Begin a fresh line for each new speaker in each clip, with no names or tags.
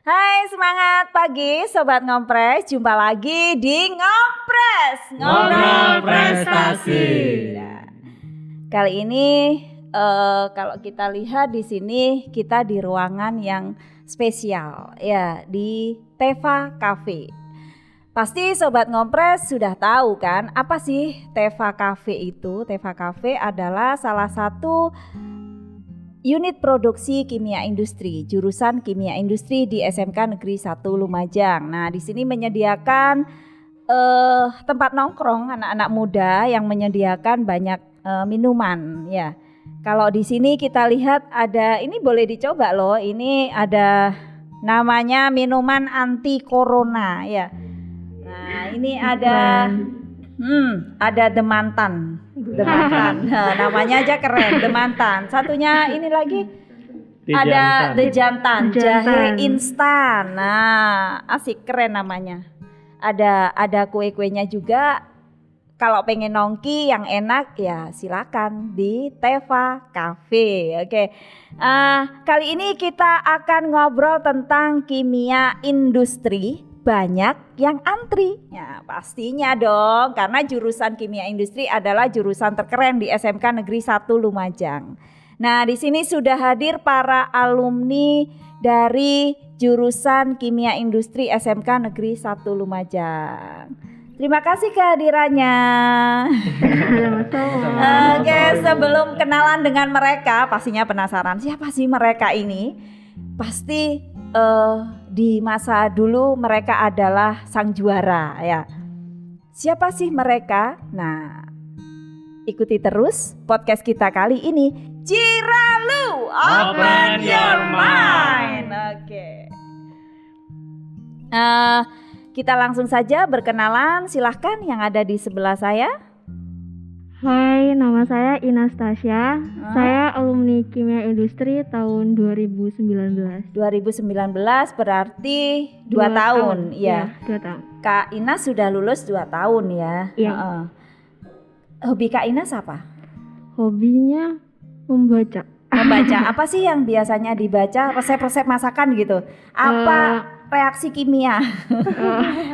Hai, semangat pagi Sobat Ngompres. Jumpa lagi di Ngompres,
Ngobrol Prestasi.
Nah, kali ini kalau kita lihat di sini kita di ruangan yang spesial ya, di Teva Cafe. Pasti Sobat Ngompres sudah tahu kan apa sih Teva Cafe itu? Teva Cafe adalah salah satu unit produksi kimia industri, jurusan kimia industri di SMK Negeri 1 Lumajang. Nah, di sini menyediakan tempat nongkrong anak-anak muda yang menyediakan banyak minuman ya. Kalau di sini kita lihat ada, ini boleh dicoba loh. Ini ada namanya minuman anti corona ya. Nah, ini ada Demantan. Nah, namanya aja keren, Demantan. Satunya ini lagi ada Dejantan, jahe instan. Nah, asik, keren namanya. Ada kue-kuenya juga. Kalau pengen nongki yang enak ya silakan di Teva Cafe. Oke. Kali ini kita akan ngobrol tentang kimia industri. Banyak yang antri. Ya, pastinya dong, karena jurusan kimia industri adalah jurusan terkeren di SMK Negeri 1 Lumajang. Nah, di sini sudah hadir para alumni dari jurusan kimia industri SMK Negeri 1 Lumajang. Terima kasih kehadirannya. Oke, sebelum kenalan dengan mereka, pastinya penasaran siapa sih mereka ini? Pasti di masa dulu mereka adalah sang juara ya. Siapa sih mereka? Nah, ikuti terus podcast kita kali ini. Ciralu, open your mind. Oke. Kita langsung saja berkenalan. Silahkan yang ada di sebelah saya.
Hai, nama saya Inastasia. Saya alumni Kimia Industri tahun 2019.
2019 berarti 2 tahun, ya.
2 tahun.
Kak Inas sudah lulus 2 tahun ya.
Iya.
Hobi Kak Inas apa?
Hobinya membaca.
Membaca. Apa sih yang biasanya dibaca? Resep-resep masakan gitu. Apa reaksi kimia?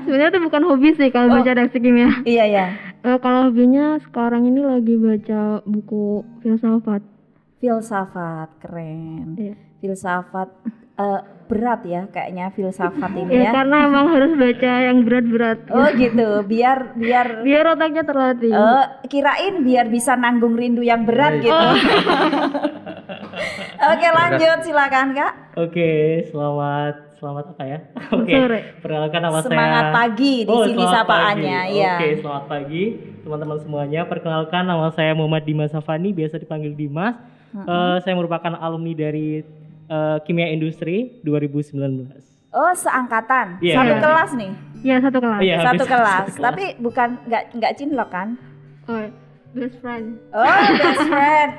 Sebenarnya itu bukan hobi sih kalau baca reaksi kimia.
Iya ya.
Kalau hobinya sekarang ini lagi baca buku filsafat.
Filsafat, keren.
Iya.
Filsafat berat ya kayaknya filsafat ini
Ya,
ya.
karena emang harus baca yang berat-berat.
Oh gitu, biar
otaknya terlatih.
Kirain biar bisa nanggung rindu yang berat gitu. Oke, lanjut silakan Kak.
Oke, selamat apa ya? Oke,
Sore.
perkenalkan nama saya.
Semangat pagi di sini
selamat
sapaannya
pagi.
ya.
Oke, selamat pagi teman-teman semuanya. Perkenalkan nama saya Muhammad Dimas Safani, biasa dipanggil Dimas. Saya merupakan alumni dari Kimia Industri 2019.
Oh, seangkatan.
Yeah.
Satu kelas nih.
Ya, satu kelas.
Iya,
Satu
habis
kelas.
satu kelas.
Tapi bukan nggak cinlok kan?
Oh, best friend.
Oh, best friend.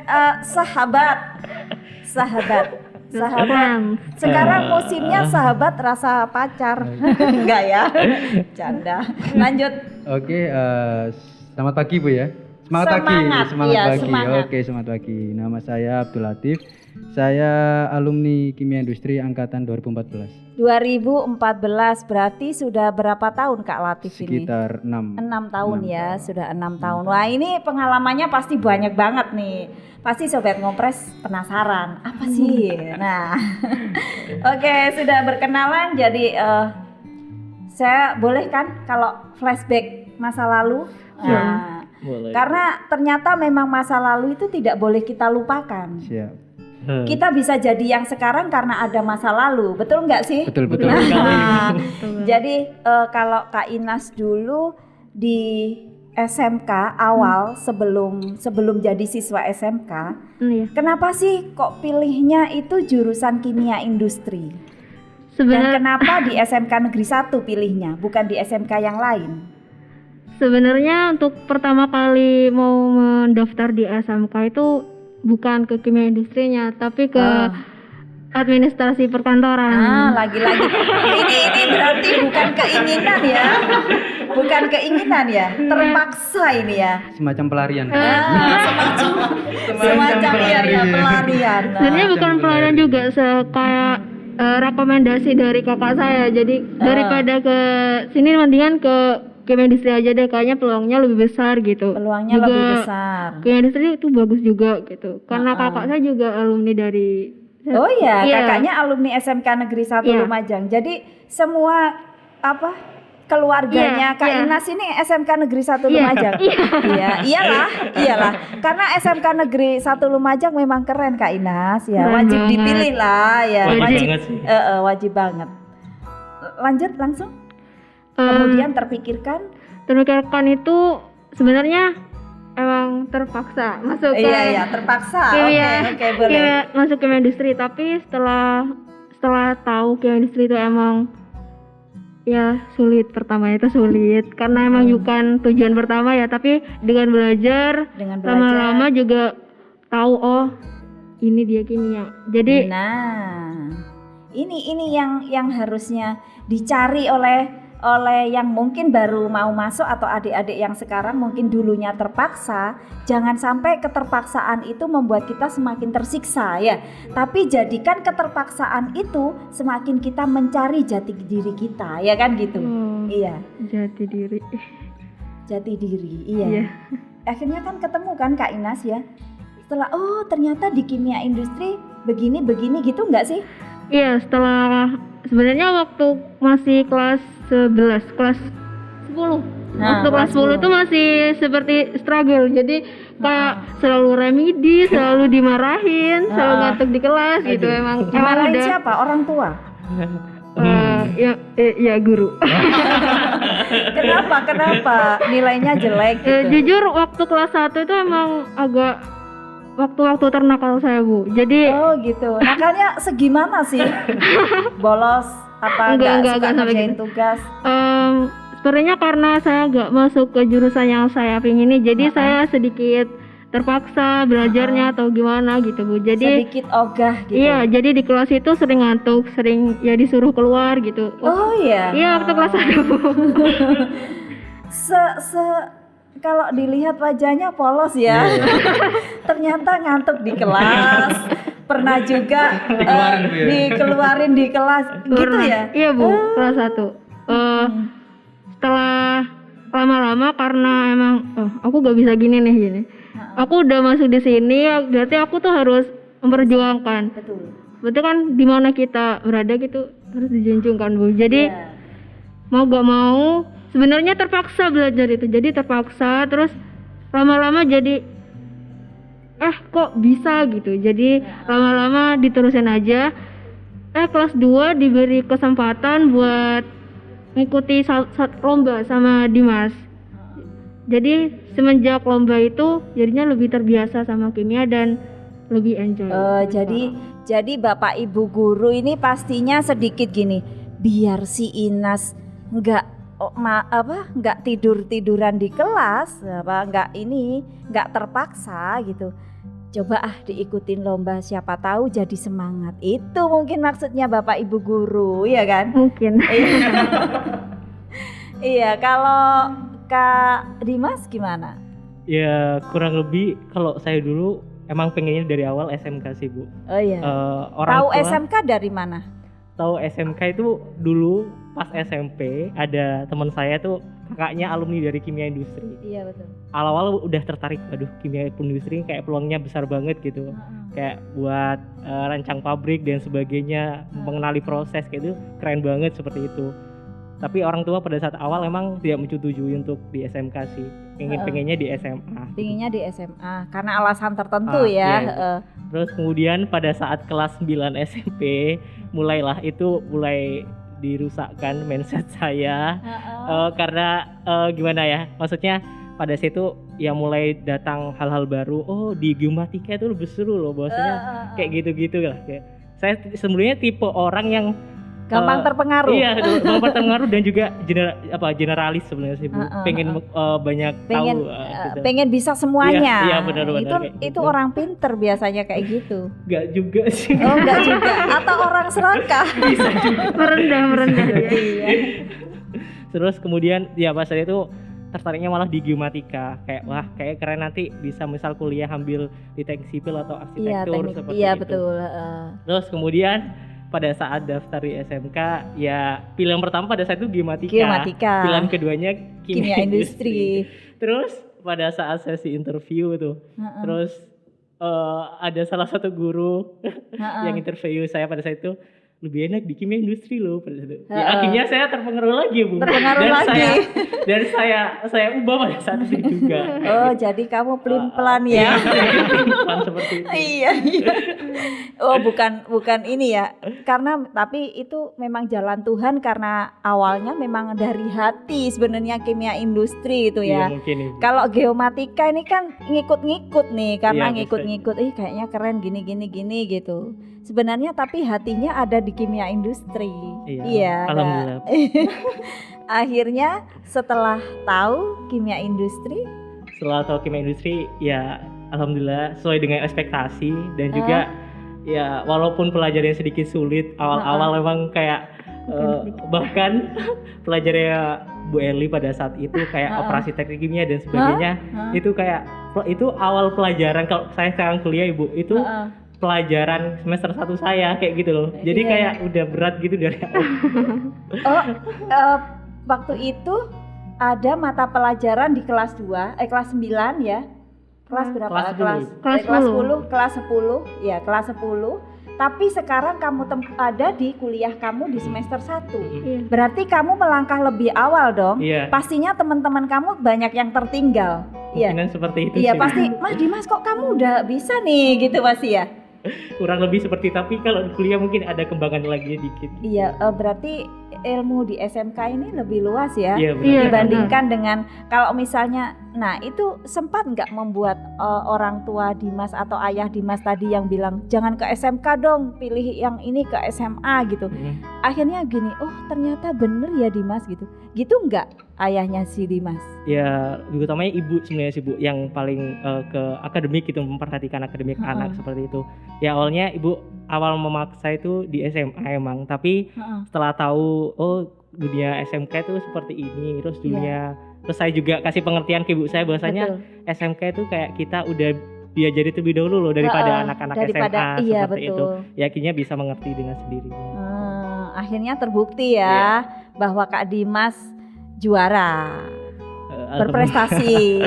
Sahabat. Sekarang musimnya sahabat rasa pacar. Enggak ya? Canda. Lanjut.
Oke, selamat pagi Bu ya. Semangat
Semangat,
pagi.
iya,
Pagi.
semangat.
Oke, semangat pagi. Nama saya Abdul Latif. Saya alumni Kimia Industri angkatan 2014.
2014 berarti sudah berapa tahun Kak Latif ini?
Sekitar 6
tahun ya, sudah 6 tahun. Wah, ini pengalamannya pasti banyak banget nih. Pasti Sobat Ngompres penasaran, apa sih? Nah, oke, sudah berkenalan. Jadi saya boleh kan kalau flashback masa lalu? Nah,
Boleh.
karena ternyata memang masa lalu itu tidak boleh kita lupakan.
Siap.
Kita bisa jadi yang sekarang karena ada masa lalu, betul nggak sih?
Betul.
Nah, jadi kalau Kak Inas dulu di SMK awal sebelum jadi siswa SMK,
Iya.
kenapa sih kok pilihnya itu jurusan kimia industri? Dan
Sebenarnya
kenapa di SMK Negeri 1 pilihnya, bukan di SMK yang lain?
Sebenarnya untuk pertama kali mau mendaftar di SMK itu bukan ke kimia industrinya, tapi ke administrasi perkantoran.
Lagi-lagi ini berarti bukan keinginan ya, terpaksa ini ya.
Semacam pelarian.
Semacam ya pelarian.
Sebenarnya bukan pelarian juga, kayak rekomendasi dari kakak saya. Jadi daripada ke sini mendingan ke kimia industri aja deh, kayaknya peluangnya lebih besar gitu.
Peluangnya
juga
lebih besar.
kimia industri itu bagus juga gitu. Karena kakak saya juga alumni dari
Oh iya,
Iya.
kakaknya alumni SMK Negeri 1
Iya.
Lumajang. Jadi semua keluarganya
Iya,
Kak
iya.
Inas ini SMK Negeri 1
Iya,
Lumajang. Iya, iyalah. Karena SMK Negeri 1 Lumajang memang keren Kak Inas ya.
Keren
Wajib
banget.
dipilih lah ya.
Wajib banget sih.
Wajib banget. Lanjut langsung.
Eh,
Kemudian terpikirkan.
terpikirkan itu sebenarnya emang terpaksa masuk ke
Iya, terpaksa.
kimia,
Oke, boleh.
masuk kimia industri, tapi setelah tahu kimia industri itu emang ya sulit, pertamanya itu sulit karena emang bukan tujuan pertama ya, tapi dengan belajar
Dengan
lama-lama juga tahu oh ini dia kimia. Jadi
Nah, ini yang harusnya dicari oleh yang mungkin baru mau masuk atau adik-adik yang sekarang mungkin dulunya terpaksa. Jangan sampai keterpaksaan itu membuat kita semakin tersiksa ya. Tapi jadikan keterpaksaan itu semakin kita mencari jati diri kita, ya kan gitu. Iya,
jati diri.
jati diri. Iya.
Iya.
Akhirnya kan ketemu kan Kak Inas ya. Setelah ternyata di kimia industri begini gitu nggak sih?
Iya, setelah sebenarnya waktu masih kelas 11, kelas 10.
Nah,
Waktu kelas
kelas
10 itu masih seperti struggle. Jadi kayak selalu remedi, selalu dimarahin, selalu ngantuk di kelas gitu. Emang
Dimarahin
udah
siapa? Orang tua.
ya guru.
Kenapa? Nilainya jelek gitu.
Jujur waktu kelas 1 itu emang agak waktu-waktu ternakal saya, Bu. Jadi
Oh gitu. Nakalnya segimana sih? Bolos apa
Enggak
enggak suka
sampai
ngerjain
gitu.
tugas?
sebenarnya karena saya nggak masuk ke jurusan yang saya pingini, jadi saya sedikit terpaksa belajarnya atau gimana gitu, Bu. Jadi
Sedikit ogah gitu.
iya, jadi di kelas itu sering ngantuk, sering ya disuruh keluar gitu.
Oh iya.
Iya, waktu kelas 1, Bu.
Kalau dilihat wajahnya polos ya. Ternyata ngantuk di kelas. Pernah juga dikeluarin di kelas gitu
Pernah.
ya.
Iya, Bu, kelas 1. Setelah lama-lama karena emang aku gak bisa gini. Aku udah masuk di sini, berarti aku tuh harus memperjuangkan.
Betul.
Berarti kan di mana kita berada gitu harus dijunjungkan, Bu. Jadi
Iya.
mau gak mau sebenarnya terpaksa belajar itu. Jadi terpaksa, terus lama-lama jadi kok bisa gitu. Jadi lama-lama diterusin aja. Kelas 2 diberi kesempatan buat ngikuti lomba sama Dimas. Jadi semenjak lomba itu jadinya lebih terbiasa sama kimia dan lebih enjoy.
Jadi Bapak Ibu guru ini pastinya sedikit gini, biar si Inas nggak tiduran di kelas, nggak terpaksa gitu. Coba diikutin lomba, siapa tahu jadi semangat. Itu mungkin maksudnya Bapak Ibu guru, ya kan?
Mungkin.
Iya, kalau Kak Dimas gimana?
Ya kurang lebih kalau saya dulu emang pengennya dari awal SMK sih, Bu.
Oh iya. Tahu SMK dari mana?
Tahu SMK itu dulu pas SMP ada teman saya tuh kakaknya alumni dari kimia industri.
Iya betul.
Awal-awal udah tertarik, aduh kimia industri kayak peluangnya besar banget gitu. Kayak buat rancang pabrik dan sebagainya, mengenali proses kayak itu keren banget seperti itu. Tapi orang tua pada saat awal emang tidak menyetujui untuk di SMK sih. Pengennya di SMA.
Pinginnya di SMA karena alasan tertentu ya.
Iya. Terus kemudian pada saat kelas 9 SMP mulai dirusakkan mindset saya. Karena gimana ya, maksudnya pada situ ya mulai datang hal-hal baru. Oh, di geomatika itu lebih seru loh, bahwasanya kayak gitu-gitu lah. Kayak saya sebenarnya tipe orang yang
gampang terpengaruh.
Iya, gampang terpengaruh dan juga generalis sebenarnya sih, Bu. Pengen banyak tahu gitu.
Pengen bisa semuanya.
Iya, benar
Itu orang pinter biasanya kayak gitu.
Enggak juga sih.
Oh, enggak juga. Atau orang serakah.
Bisa juga.
merendah ya.
Iya.
Terus kemudian ya pas saya itu tertariknya malah di geomatika, kayak wah kayak keren, nanti bisa misal kuliah ambil di teknik sipil atau arsitektur seperti
Iya
itu.
betul.
Terus kemudian pada saat daftar di SMK ya pilihan pertama pada saat itu geomatika. Pilihan keduanya kimia industri. Terus pada saat sesi interview tuh, terus ada salah satu guru yang interview saya pada saat itu, lebih enak di kimia industri loh pada saat itu. Ya akhirnya saya terpengaruh lagi Bu. Dan saya ubah pada saat itu juga.
Oh, jadi kamu pelin-pelan ya.
Pelin-pelan seperti itu.
Iya. Oh, bukan ini ya. Karena tapi itu memang jalan Tuhan karena awalnya memang dari hati sebenarnya kimia industri itu ya.
Iya, mungkin Ibu.
Kalau geomatika ini kan ngikut-ngikut nih karena
Iya,
ngikut-ngikut kayaknya keren gini gitu. Sebenarnya tapi hatinya ada di kimia industri. Iya.
Alhamdulillah.
Akhirnya setelah tahu kimia industri,
ya alhamdulillah sesuai dengan ekspektasi dan juga ya walaupun pelajarannya sedikit sulit awal-awal memang kayak bahkan pelajarannya Bu Eli pada saat itu kayak operasi teknik kimia dan sebagainya itu kayak itu awal pelajaran kalau saya sekarang kuliah Ibu itu pelajaran semester 1 saya kayak gitu loh. Jadi kayak udah berat gitu dari awal.
Waktu itu ada mata pelajaran di kelas 9 ya. Kelas berapa? Kelas 10. Ya, kelas 10. Tapi sekarang kamu ada di kuliah kamu di semester 1. Berarti kamu melangkah lebih awal dong. Pastinya teman-teman kamu banyak yang tertinggal.
Mungkinan seperti itu
sih. Iya, pasti. Mas Dimas kok kamu udah bisa nih gitu pasti ya.
Kurang lebih seperti, tapi kalau di kuliah mungkin ada kembangan lagi dikit.
Iya, berarti ilmu di SMK ini lebih luas ya,
iya,
dibandingkan dengan kalau misalnya, nah itu sempat nggak membuat orang tua Dimas atau ayah Dimas tadi yang bilang jangan ke SMK dong, pilih yang ini ke SMA gitu. Akhirnya gini, oh ternyata bener ya Dimas gitu nggak ayahnya si Dimas?
Ya lebih utamanya ibu sebenarnya sih Bu yang paling ke akademik gitu, memperhatikan akademik anak seperti itu. Ya awalnya ibu awal memaksa itu di SMA emang, tapi setelah tahu oh dunia SMK itu seperti ini, terus terus saya juga kasih pengertian ke ibu saya bahwasanya SMK itu kayak kita udah diajari terlebih dahulu loh daripada anak-anak SMA seperti itu. Ya akhirnya bisa mengerti dengan sendirinya.
Akhirnya terbukti ya bahwa Kak Dimas juara, berprestasi.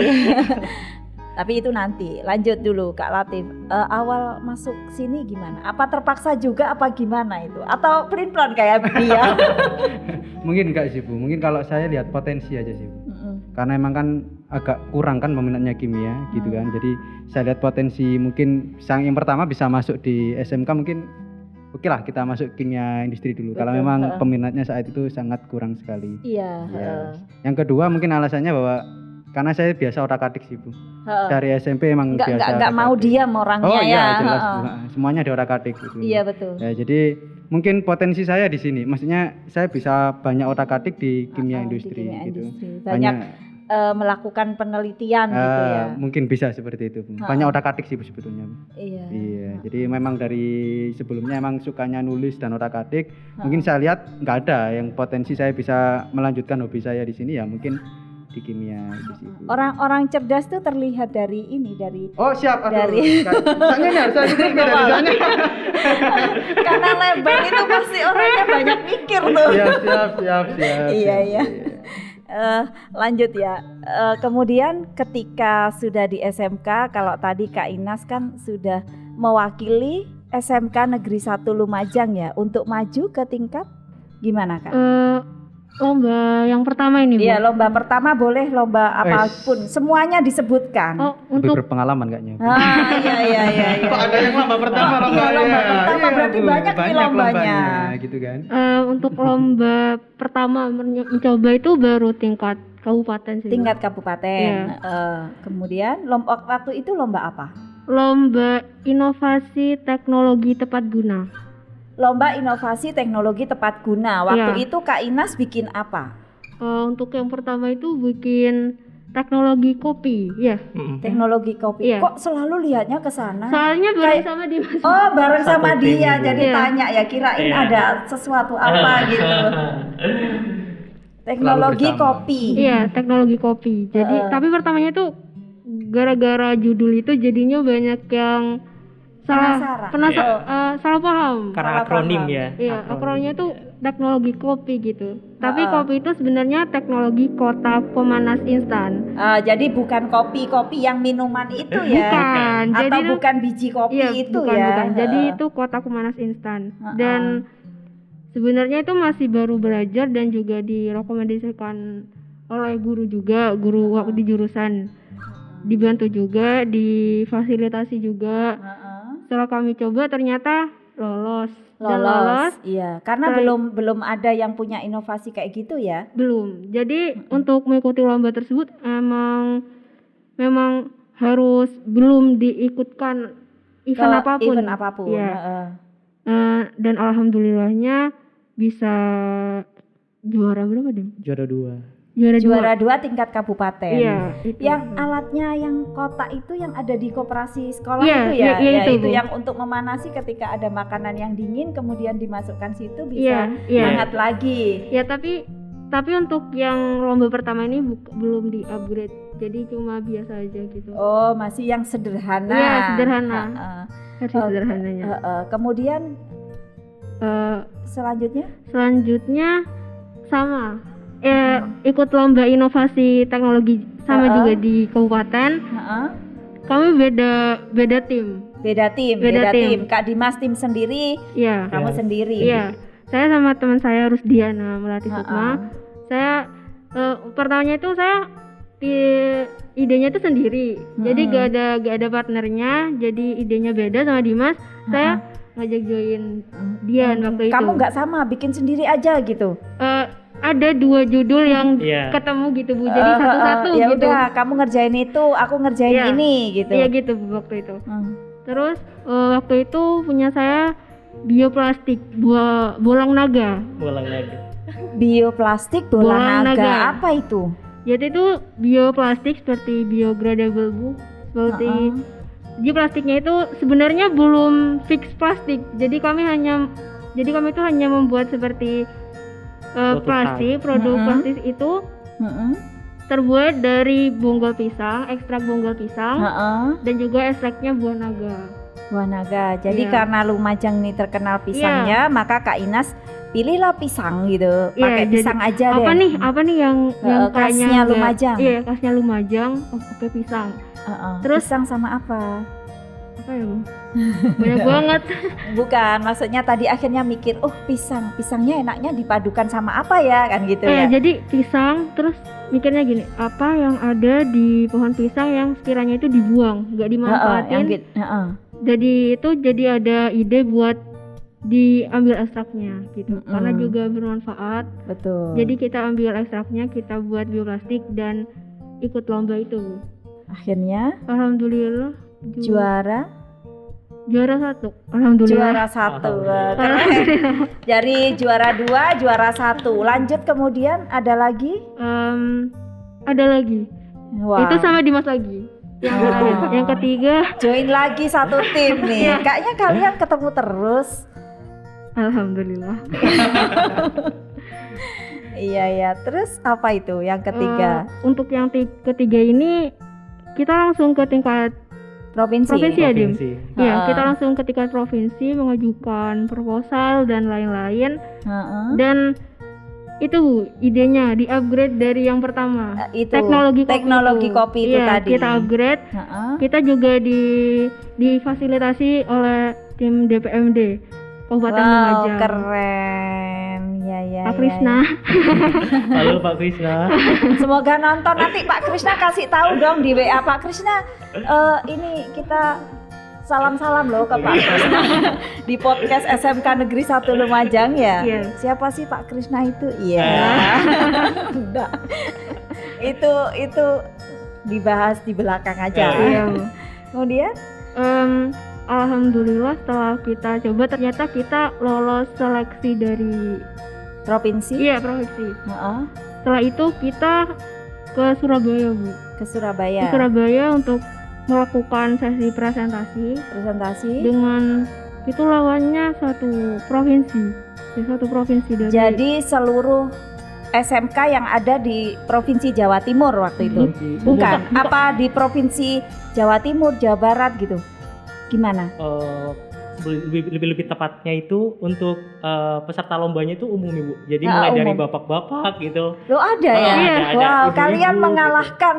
Tapi itu nanti, lanjut dulu Kak Latif. Awal masuk sini gimana? Apa terpaksa juga apa gimana itu? Atau pelin-pelan kayak dia?
Mungkin enggak sih Bu, mungkin kalau saya lihat potensi aja sih Bu. Karena emang kan agak kurang kan peminatnya kimia gitu kan. Jadi saya lihat potensi mungkin yang pertama bisa masuk di SMK mungkin oke lah kita masuk kimia industri dulu. Betul, kalau memang peminatnya saat itu sangat kurang sekali.
Iya.
Yang kedua mungkin alasannya bahwa karena saya biasa otak-atik sih Bu. Dari SMP emang biasa.
Enggak mau diam orangnya ya.
Oh iya jelas Bu. Semuanya di otak-atik gitu.
Iya betul.
Ya, jadi mungkin potensi saya di sini. Maksudnya saya bisa banyak otak-atik di kimia industri gitu.
Banyak melakukan penelitian gitu ya.
Mungkin bisa seperti itu Bu. Banyak otak-atik sih Bu sebetulnya. Iya. Jadi memang dari sebelumnya emang sukanya nulis dan otak-atik. Mungkin saya lihat nggak ada yang potensi saya bisa melanjutkan hobi saya di sini ya mungkin di kimia di situ.
Orang-orang cerdas tuh terlihat dari ini
Oh siap
dari
tanya nih harus dari
karena lebar itu pasti orangnya banyak mikir tuh.
Siap.
Iya. Lanjut ya. Kemudian ketika sudah di SMK, kalau tadi Kak Inas kan sudah mewakili SMK Negeri 1 Lumajang ya untuk maju ke tingkat gimana Kak?
Lomba yang pertama ini Bu.
Iya, lomba pertama boleh lomba apapun, semuanya disebutkan.
Lebih berpengalaman kayaknya.
Iya.
Kok ada yang lomba pertama?
Lomba pertama berarti banyak nih lombanya.
Gitu kan.
Untuk lomba pertama mencoba itu baru tingkat kabupaten sih.
Tingkat kabupaten. Kemudian waktu itu lomba apa?
Lomba inovasi teknologi tepat guna.
Lomba inovasi teknologi tepat guna. Waktu itu Kak Inas bikin apa?
Untuk yang pertama itu bikin teknologi kopi, ya.
Teknologi kopi. Kok selalu lihatnya ke sana?
Soalnya bareng sama Dimas.
Oh, bareng sama dia. Jadi tanya ya, kirain ada sesuatu apa gitu. Teknologi kopi.
Iya, teknologi kopi. Jadi tapi pertamanya itu gara-gara judul itu jadinya banyak yang salah paham.
Karena
Salah
akronim
paham.
ya.
Iya, akronimnya tuh teknologi kopi gitu. Tapi
Heeh.
kopi itu sebenarnya teknologi kota pemanas instan.
Jadi bukan kopi yang minuman itu ya.
Bukan.
Atau
Jadi itu
bukan biji kopi
iya,
itu
bukan,
ya.
bukan. Jadi
Heeh.
itu kota pemanas instan.
Heeh.
Dan sebenarnya itu masih baru belajar dan juga direkomendasikan oleh guru juga, guru waktu di jurusan. Dibantu juga, difasilitasi juga.
Heeh.
Setelah kami coba ternyata lolos. Dan lolos
Iya, karena
Setelah-
belum ada yang punya inovasi kayak gitu ya.
belum. Jadi untuk mengikuti lomba tersebut memang harus belum diikutkan event
Ke
apapun.
Event apapun.
Iya.
Heeh.
Dan alhamdulillahnya bisa juara berapa deh?
Juara 2.
Juara 2 tingkat kabupaten.
Iya, itu.
Yang alatnya yang kotak itu yang ada di koperasi sekolah
Iya,
itu ya.
iya,
Ya,
itu,
itu
Bu.
yang untuk memanasi ketika ada makanan yang dingin kemudian dimasukkan situ
Iya,
bisa
iya.
hangat lagi.
Ya tapi untuk yang lomba pertama ini belum di-upgrade. Jadi cuma biasa aja gitu.
Oh, masih yang sederhana.
Iya, sederhana.
Heeh.
Versi sederhananya.
Kemudian
Eh,
selanjutnya
sama ikut lomba inovasi teknologi sama juga di kabupaten.
heeh,
Kami beda tim.
beda tim. Kak Dimas tim sendiri,
Iya.
kamu sendiri.
Iya. Saya sama teman saya Rusdiana Melati
Heeh.
Sukma. Saya pertamanya itu saya idenya itu sendiri. Jadi gak ada partnernya. Jadi idenya beda sama Dimas. Saya ngajak join Dian waktu itu.
Kamu nggak sama, bikin sendiri aja gitu.
Ada 2 judul yang
Iya.
ketemu gitu Bu. Jadi satu-satu
ya
gitu.
udah, kamu ngerjain itu, aku ngerjain
Iya.
ini gitu.
Iya gitu Bu, waktu itu.
Hmm.
Terus waktu itu punya saya bioplastik bolang naga.
Bolang lagi.
Bioplastik bola
Bola
naga.
naga.
Apa itu?
Jadi itu bioplastik seperti biodegradable Bu. Seperti jadi plastiknya itu sebenarnya belum fix plastik. Jadi kami itu hanya membuat seperti plastik, produk plastik itu terbuat dari bonggol pisang, ekstrak bonggol pisang, dan juga ekstraknya buah naga.
Buah naga. Jadi
Iya.
karena Lumajang ini terkenal pisangnya, maka Kak Inas pilihlah pisang gitu. Pakai
Iya,
pisang aja deh.
Apa nih yang kayaknya
khasnya
enggak-
Lumajang.
Iya, khasnya Lumajang. Oke, pisang.
Terus pisang sama apa?
Apa ya Bu? Banyak banget.
Bukan, maksudnya tadi akhirnya mikir, oh pisangnya enaknya dipadukan sama apa ya, kan gitu ya.
Jadi pisang, terus mikirnya gini, apa yang ada di pohon pisang yang sekiranya itu dibuang, nggak dimanfaatin. Jadi ada ide buat diambil ekstraknya gitu, karena juga bermanfaat.
Betul.
Jadi kita ambil ekstraknya, kita buat bioplastik dan ikut lomba itu.
Akhirnya
Alhamdulillah
juara
1. Alhamdulillah.
Juara 1. Keren. Dari juara 2, juara 1. Lanjut kemudian ada lagi?
Ada lagi.
Wah.
Itu sama Dimas lagi. Yang terakhir. Yang ketiga,
Join lagi satu tim nih. Kayaknya kalian ketemu terus.
alhamdulillah.
Iya. Terus apa itu yang ketiga?
Untuk yang ketiga ini kita langsung ke tingkat
Provinsi
ya, Dim?
Provinsi.
Iya, kita langsung ke tingkat provinsi mengajukan proposal dan lain-lain. Dan itu Bu, idenya di-upgrade dari yang pertama.
Itu
Teknologi kopi itu
itu tadi.
Kita upgrade. Kita juga difasilitasi oleh tim DPMD Kabupaten Lumajang.
Keren. Ya.
Pak Krisna.
Halo Pak Krisna.
Semoga nonton nanti Pak Krisna kasih tahu dong di WA Pak Krisna. Ini kita salam-salam loh ke Pak Krisna di podcast SMK Negeri 1 Lumajang ya.
Iya.
Siapa sih Pak Krisna itu? Iya. Udah. Itu dibahas di belakang aja.
Iya.
Kemudian
alhamdulillah setelah kita coba ternyata kita lolos seleksi dari
provinsi.
Iya, provinsi. Setelah itu kita ke Surabaya, Bu.
Ke Surabaya.
Ke Surabaya untuk melakukan sesi presentasi dengan itu lawannya satu provinsi dari
Jadi seluruh SMK yang ada di Provinsi Jawa Timur waktu itu. Bukan, apa di Provinsi Jawa Timur, Jawa Barat gitu. Gimana?
Lebih tepatnya itu untuk peserta lombanya itu umum Ibu. Jadi
Ah,
mulai dari
umum.
bapak-bapak gitu.
Lo ada ya?
Iya, ada.
Wow,
Ibu-ibu
kalian
gitu.
mengalahkan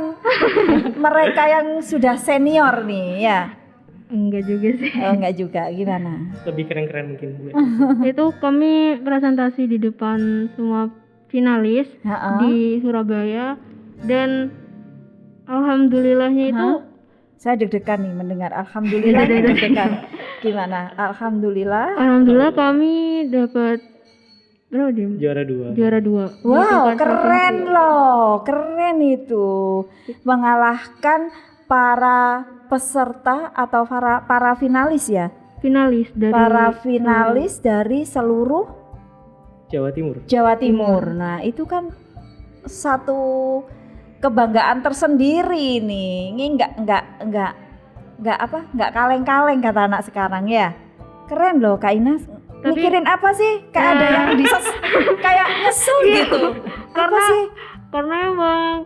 mereka yang sudah senior nih ya.
Enggak juga sih.
Oh, enggak juga, gimana?
Lebih keren-keren mungkin Bu.
Itu kami presentasi di depan semua finalis
Heeh.
di Surabaya dan alhamdulillahnya itu
Saya deg-degan nih mendengar alhamdulillah deg-degan. Gimana? Alhamdulillah.
alhamdulillah kami dapat berapa dia?
Juara 2.
Juara 2.
Wow, keren loh. Keren itu. Mengalahkan para peserta atau para finalis ya.
Finalis dari
Para finalis dari seluruh
Jawa Timur.
Jawa Timur. Nah, itu kan satu kebanggaan tersendiri nih. Ini enggak kaleng-kaleng kata anak sekarang ya. Keren loh Kak Inas.
Tapi-
Mikirin apa sih? Kayak ada yang kayak nyesel gitu. Apa sih?
karena emang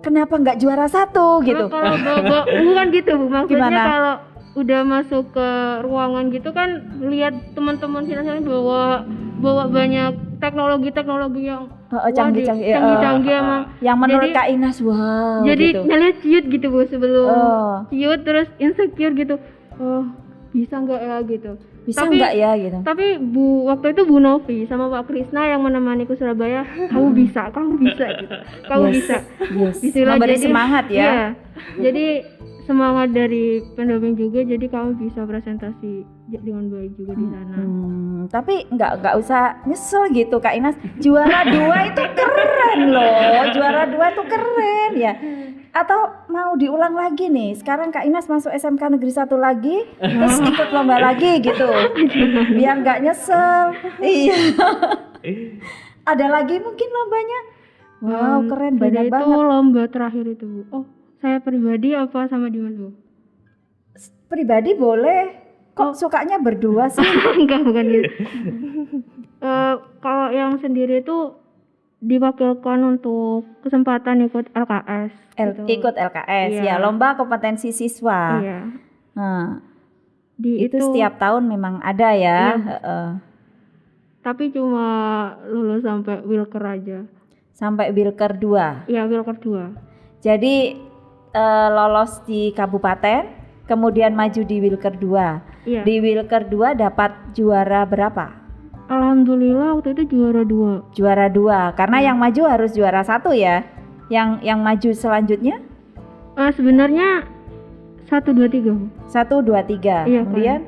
Kenapa nggak juara satu gitu?
kalau bawa bukan gitu Bu, maksudnya
Gimana?
kalau udah masuk ke ruangan gitu kan lihat teman-teman finalis bawa banyak teknologi yang
Canggih-canggih.
canggih emang.
Yang menurut
Jadi-
Kak Inas wow
Jadi
gitu.
ngeliat ciut gitu Bu sebelum
Oh,
ciut terus insecure gitu. Oh, bisa nggak ya gitu.
bisa
Tapi-
nggak ya gitu?
Tapi waktu itu Bu Novi sama Pak Krisna yang menemani ke Surabaya, kamu bisa gitu. Kamu
Yes.
bisa.
Yes.
Istilah
Memberi
jadi-
semangat ya.
Iya. Jadi semangat dari pendamping juga, jadi kamu bisa presentasi dengan baik juga di sana.
Tapi nggak usah nyesel gitu Kak Inas. Juara 2 itu keren loh. Juara 2 itu keren ya. Atau mau diulang lagi nih? Sekarang Kak Inas masuk SMK Negeri 1 lagi, terus ikut lomba lagi gitu. Biar nggak nyesel. Iya. Ada lagi mungkin lombanya? Wow, keren
Sudah
banyak
itu
banget.
lomba terakhir itu Bu. Oh, saya pribadi apa sama Dimas Bu?
Pribadi boleh. Kok sukanya berdua sih?
Enggak, bukan gitu. Kalau yang sendiri itu diwakilkan untuk kesempatan ikut LKS. gitu.
Ikut LKS
Iya.
ya, lomba kompetensi siswa.
Iya.
Nah,
Di
itu setiap tahun memang ada ya.
Iya.
Heeh.
tapi cuma lulus sampai Wilker aja.
Sampai Wilker 2.
Iya, Wilker 2.
Jadi lolos di kabupaten, kemudian maju di Wilker 2.
Iya.
Di Wilker 2 dapat juara berapa?
Alhamdulillah waktu itu juara 2.
Juara 2. Karena yang maju harus juara 1 ya. Yang maju selanjutnya
Sebenarnya 1 2 3.
1 2 3.
Iya,
Kemudian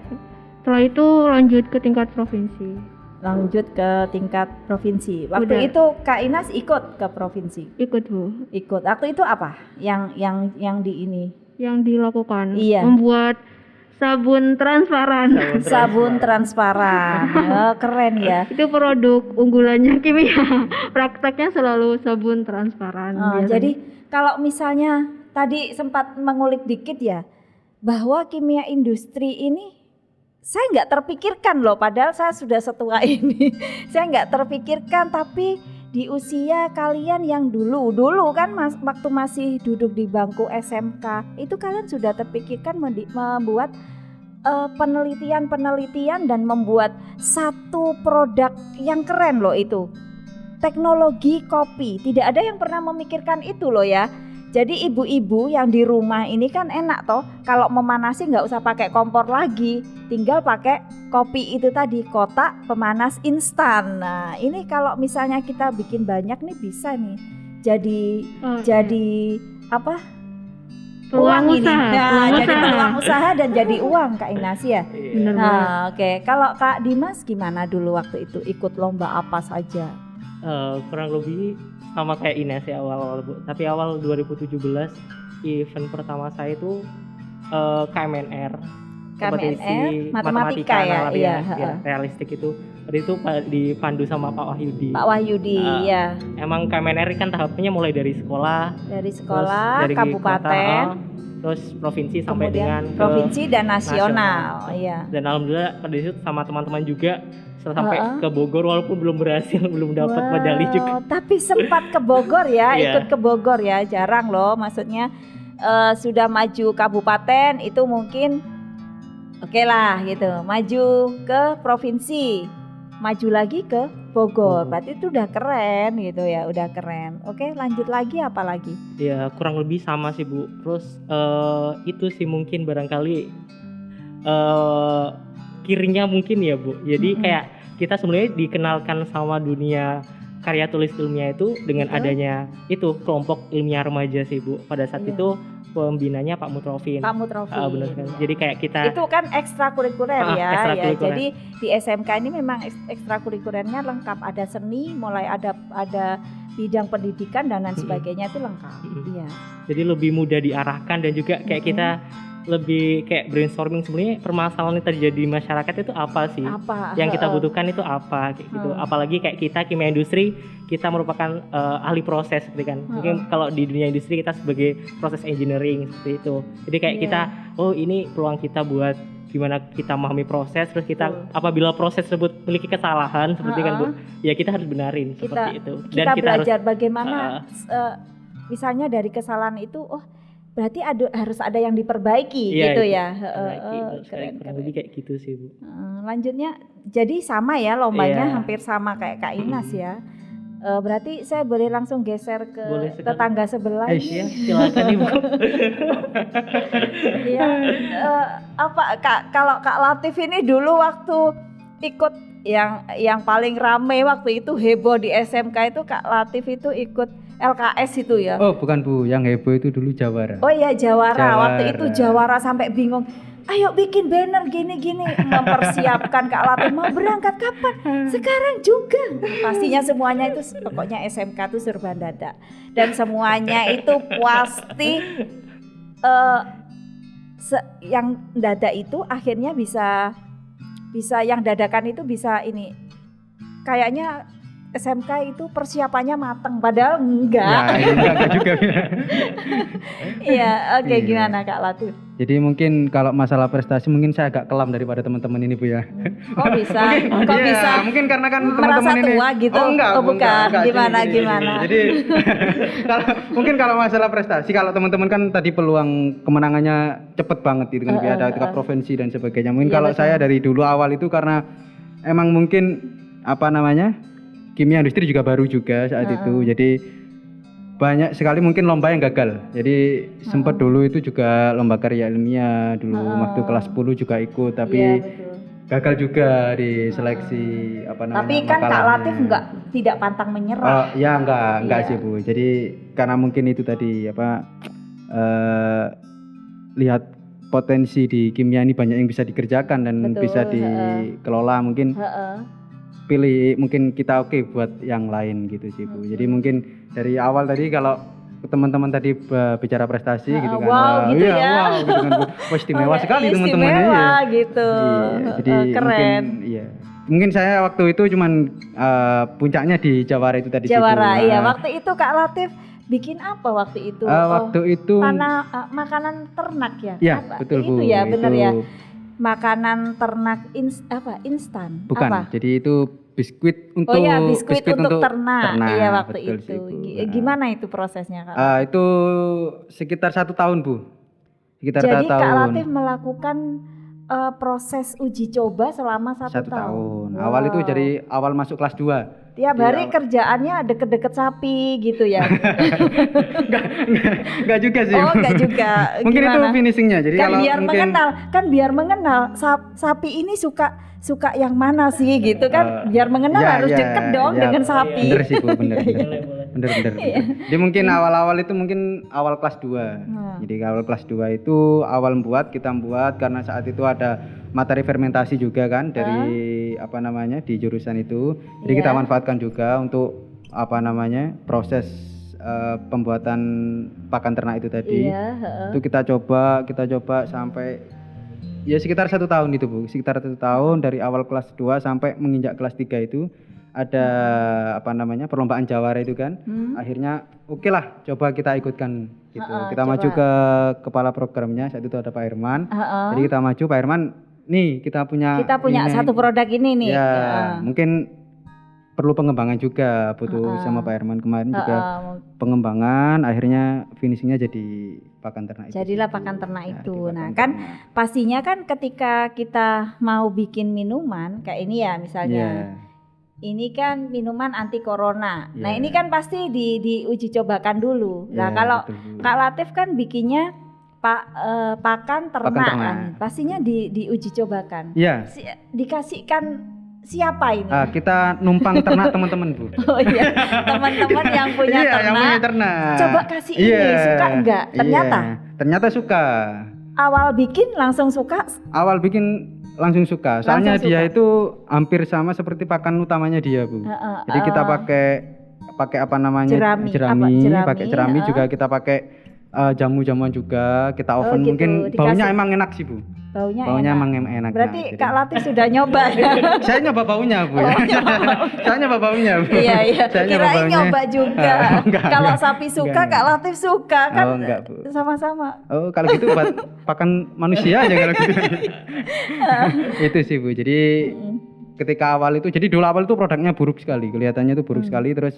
Setelah itu lanjut ke tingkat provinsi.
lanjut ke tingkat provinsi. Waktu
Udah.
itu Kak Inas ikut ke provinsi.
Ikut Bu.
Ikut. Waktu itu apa? Yang di ini.
Yang dilakukan
Iya.
membuat sabun transparan.
Sabun transparan. Oh, keren ya.
Itu produk unggulannya kimia. Prakteknya selalu sabun transparan.
Oh,
biasanya.
jadi kalau misalnya tadi sempat mengulik dikit ya, bahwa kimia industri ini saya nggak terpikirkan loh, padahal saya sudah setua ini. Saya nggak terpikirkan, tapi di usia kalian yang dulu kan waktu masih duduk di bangku SMK, itu kalian sudah terpikirkan membuat penelitian dan membuat satu produk yang keren loh itu. Teknologi kopi, tidak ada yang pernah memikirkan itu loh ya. Jadi ibu-ibu yang di rumah ini kan enak toh, kalau memanasi nggak usah pakai kompor lagi, tinggal pakai kopi itu tadi, kotak pemanas instan. Nah ini kalau misalnya kita bikin banyak nih bisa nih jadi apa?
peluang
Uang ini.
usaha.
Nah,
Peluang
jadi
usaha.
peluang usaha dan jadi uang Kak Inas ya.
Bener banget.
Nah, oke. Kalau Kak Dimas gimana dulu waktu itu, ikut lomba apa saja?
Kurang lebih sama kayak Ines ya awal-awal Bu. Tapi awal 2017 event pertama saya itu KMNR. kompetisi
matematika ya,
nalar
iya,
ya, realistik itu. Waktu itu dipandu sama Pak Wahyudi.
Pak Wahyudi ya.
Emang KMNR kan tahapnya mulai dari sekolah,
Dari
terus
sekolah,
dari
kabupaten,
kota, terus provinsi sampai dengan
kemudian
ke
provinsi dan nasional. Iya.
Dan alhamdulillah pada situ sama teman-teman juga sampai ke Bogor walaupun belum berhasil, belum dapat medali juga.
Tapi sempat ke Bogor ya,
Iya.
ikut ke Bogor ya, jarang loh. Maksudnya sudah maju kabupaten itu mungkin Oke lah gitu, maju ke provinsi, maju lagi ke Bogor, berarti itu udah keren gitu ya, udah keren. Oke, lanjut lagi apa lagi?
Ya kurang lebih sama sih Bu. Terus itu sih mungkin barangkali kirinya mungkin ya Bu. Jadi kayak kita sebenarnya dikenalkan sama dunia karya tulis ilmiah itu dengan adanya itu kelompok ilmiah remaja sih Bu. Pada saat itu pembinanya Pak Mutrofin.
Pak Mutrofin.
Benar kan. Jadi kayak kita
itu kan ekstrakurikuler ya.
ekstrakurikuler.
Ya. Jadi di SMK ini memang ekstrakurikulernya lengkap, ada seni, mulai ada bidang pendidikan dan lain sebagainya itu lengkap. Iya.
Jadi lebih mudah diarahkan dan juga kayak kita lebih kayak brainstorming sebenarnya permasalahan yang terjadi di masyarakat itu apa sih? Yang kita butuhkan itu apa kayak gitu. Apalagi kayak kita kimia industri, kita merupakan ahli proses gitu kan. Mungkin kalau di dunia industri kita sebagai proses engineering seperti itu. Jadi kayak kita ini peluang kita buat gimana kita memahami proses, terus kita apabila proses tersebut memiliki kesalahan seperti kan Bu, ya kita harus benarin seperti itu.
Dan kita belajar bagaimana misalnya dari kesalahan itu berarti harus ada yang diperbaiki gitu ya.
Keren. Lebih kayak gitu sih Bu.
Lanjutnya jadi sama ya lombanya, hampir sama kayak Kak Inas ya. Berarti saya boleh langsung geser ke tetangga sebelah.
Iya, silakan Ibu.
Iya. Kalau Kak Latif ini dulu waktu ikut yang paling rame waktu itu heboh di SMK itu Kak Latif itu ikut LKS itu ya.
Oh bukan Bu, yang heboh itu dulu Jawara.
Oh iya Jawara. Waktu itu Jawara sampai bingung. Ayo bikin banner gini-gini, mempersiapkan Kak Latif mau berangkat kapan? Sekarang juga. Pastinya semuanya itu pokoknya SMK itu serba dada. Dan semuanya itu pasti yang dada itu akhirnya bisa yang dadakan itu bisa ini. Kayaknya SMK itu persiapannya matang, padahal enggak.
Ya, enggak juga.
Iya, oke, gimana Kak Latif?
Jadi mungkin kalau masalah prestasi mungkin saya agak kelam daripada teman-teman ini Bu ya.
Kok bisa? Kok bisa?
Mungkin karena kan
merasa
teman-teman ini
tua gitu. Bukan. Gimana?
Jadi mungkin kalau masalah prestasi, kalau teman-teman kan tadi peluang kemenangannya cepet banget gitu kan, ada tingkat provinsi dan sebagainya. Mungkin kalau saya dari dulu awal itu karena emang mungkin kimia industri juga baru juga saat itu, jadi banyak sekali mungkin lomba yang gagal. Jadi sempat dulu itu juga lomba karya ilmiah dulu waktu kelas 10 juga ikut, tapi gagal juga di seleksi
Tapi kan Kak Latif tidak pantang menyerah.
Ya enggak sih Bu. Jadi karena mungkin itu tadi lihat potensi di kimia ini banyak yang bisa dikerjakan dan bisa dikelola, mungkin pilih mungkin kita buat yang lain gitu sih Bu. Jadi mungkin dari awal tadi kalau teman-teman tadi bicara prestasi gitu kan.
Wow gitu
kan Bu. Wah, istimewa sekali teman-temannya ya.
Gitu.
Iya, jadi
keren.
Mungkin saya waktu itu cuman puncaknya di Jawara itu tadi.
Jawara, iya. Waktu itu Kak Latif bikin apa waktu itu?
Waktu itu
makanan ternak ya?
Iya, betul Bu.
Itu ya, benar ya. Makanan ternak instan.
Bukan. Jadi itu biskuit untuk
biskuit untuk ternak. Iya waktu itu. Gimana itu prosesnya Kak?
Itu sekitar 1 tahun Bu.
Jadi Kak Latif melakukan proses uji coba selama 1 tahun.
Wow. Awal itu dari awal masuk kelas 2.
Tiap hari kerjaannya deket-deket sapi gitu ya?
Enggak juga sih.
Oh enggak juga.
Mungkin itu finishingnya. Jadi
kan biar mengenal sapi ini suka yang mana sih gitu kan, biar mengenal harus deket dong dengan sapi.
Bener sih Bu, bener. Jadi mungkin awal-awal itu mungkin awal kelas 2. Jadi awal kelas 2 itu awal kita membuat karena saat itu ada materi fermentasi juga kan dari di jurusan itu. Jadi kita manfaatkan juga untuk proses pembuatan pakan ternak itu tadi. Itu kita coba sampai ya sekitar 1 tahun itu Bu. Sekitar 1 tahun dari awal kelas 2 sampai menginjak kelas 3 itu ada perlombaan Jawara itu kan. Akhirnya lah coba kita ikutkan gitu. Kita maju ke kepala programnya, saat itu ada Pak Herman. Jadi kita maju, Pak Herman, nih kita punya
satu produk ini nih.
Ya, mungkin perlu pengembangan juga, butuh sama Pak Herman kemarin juga pengembangan. Akhirnya finishingnya jadi pakan ternak itu.
Jadilah
sih, Bu.
pakan ternak
Ya,
itu.
di pakan
Nah, kan
ternak.
pastinya kan ketika kita mau bikin minuman kayak ini ya misalnya.
Iya.
Ini kan minuman anti corona. Nah,
Iya.
ini kan pasti diuji cobakan dulu. Nah,
Iya,
kalau
betul, Bu.
Kak Latif kan bikinnya pakan ternak
ternak.
kan. Pastinya diuji cobakan.
Iya.
Dikasihkan siapa ini?
Kita numpang ternak teman-teman, Bu.
Oh iya, teman-teman yang punya
Iya, yang
ternak.
punya ternak.
Coba kasih ini,
Iya.
suka enggak? Ternyata
Iya. Ternyata suka.
awal bikin langsung suka.
Awal bikin langsung suka. Soalnya
Langsung
dia
suka.
itu hampir sama seperti pakan utamanya dia, Bu. Jadi kita pakai apa namanya?
Jerami.
pakai jerami juga kita pakai jamu-jamuan juga, kita oven.
gitu,
Mungkin
dikasih.
baunya emang enak sih, Bu.
Baunya enak.
Emang enak.
Berarti
Nah, jadi-
Kak Latif sudah nyoba ya?
saya nyoba baunya, Bu.
Oh,
ya.
nyoba.
Saya nyoba baunya, Bu.
Iya.
Saya
Kirain nyoba juga.
Enggak,
Kalau
enggak.
sapi suka,
Enggak.
Kak Latif suka kan?
Oh, enggak, Bu.
Sama-sama.
Oh, kalau gitu buat pakan manusia aja kalau gitu. Itu sih, Bu. Jadi ketika awal itu, jadi dulu awal itu produknya buruk sekali, kelihatannya itu buruk sekali, terus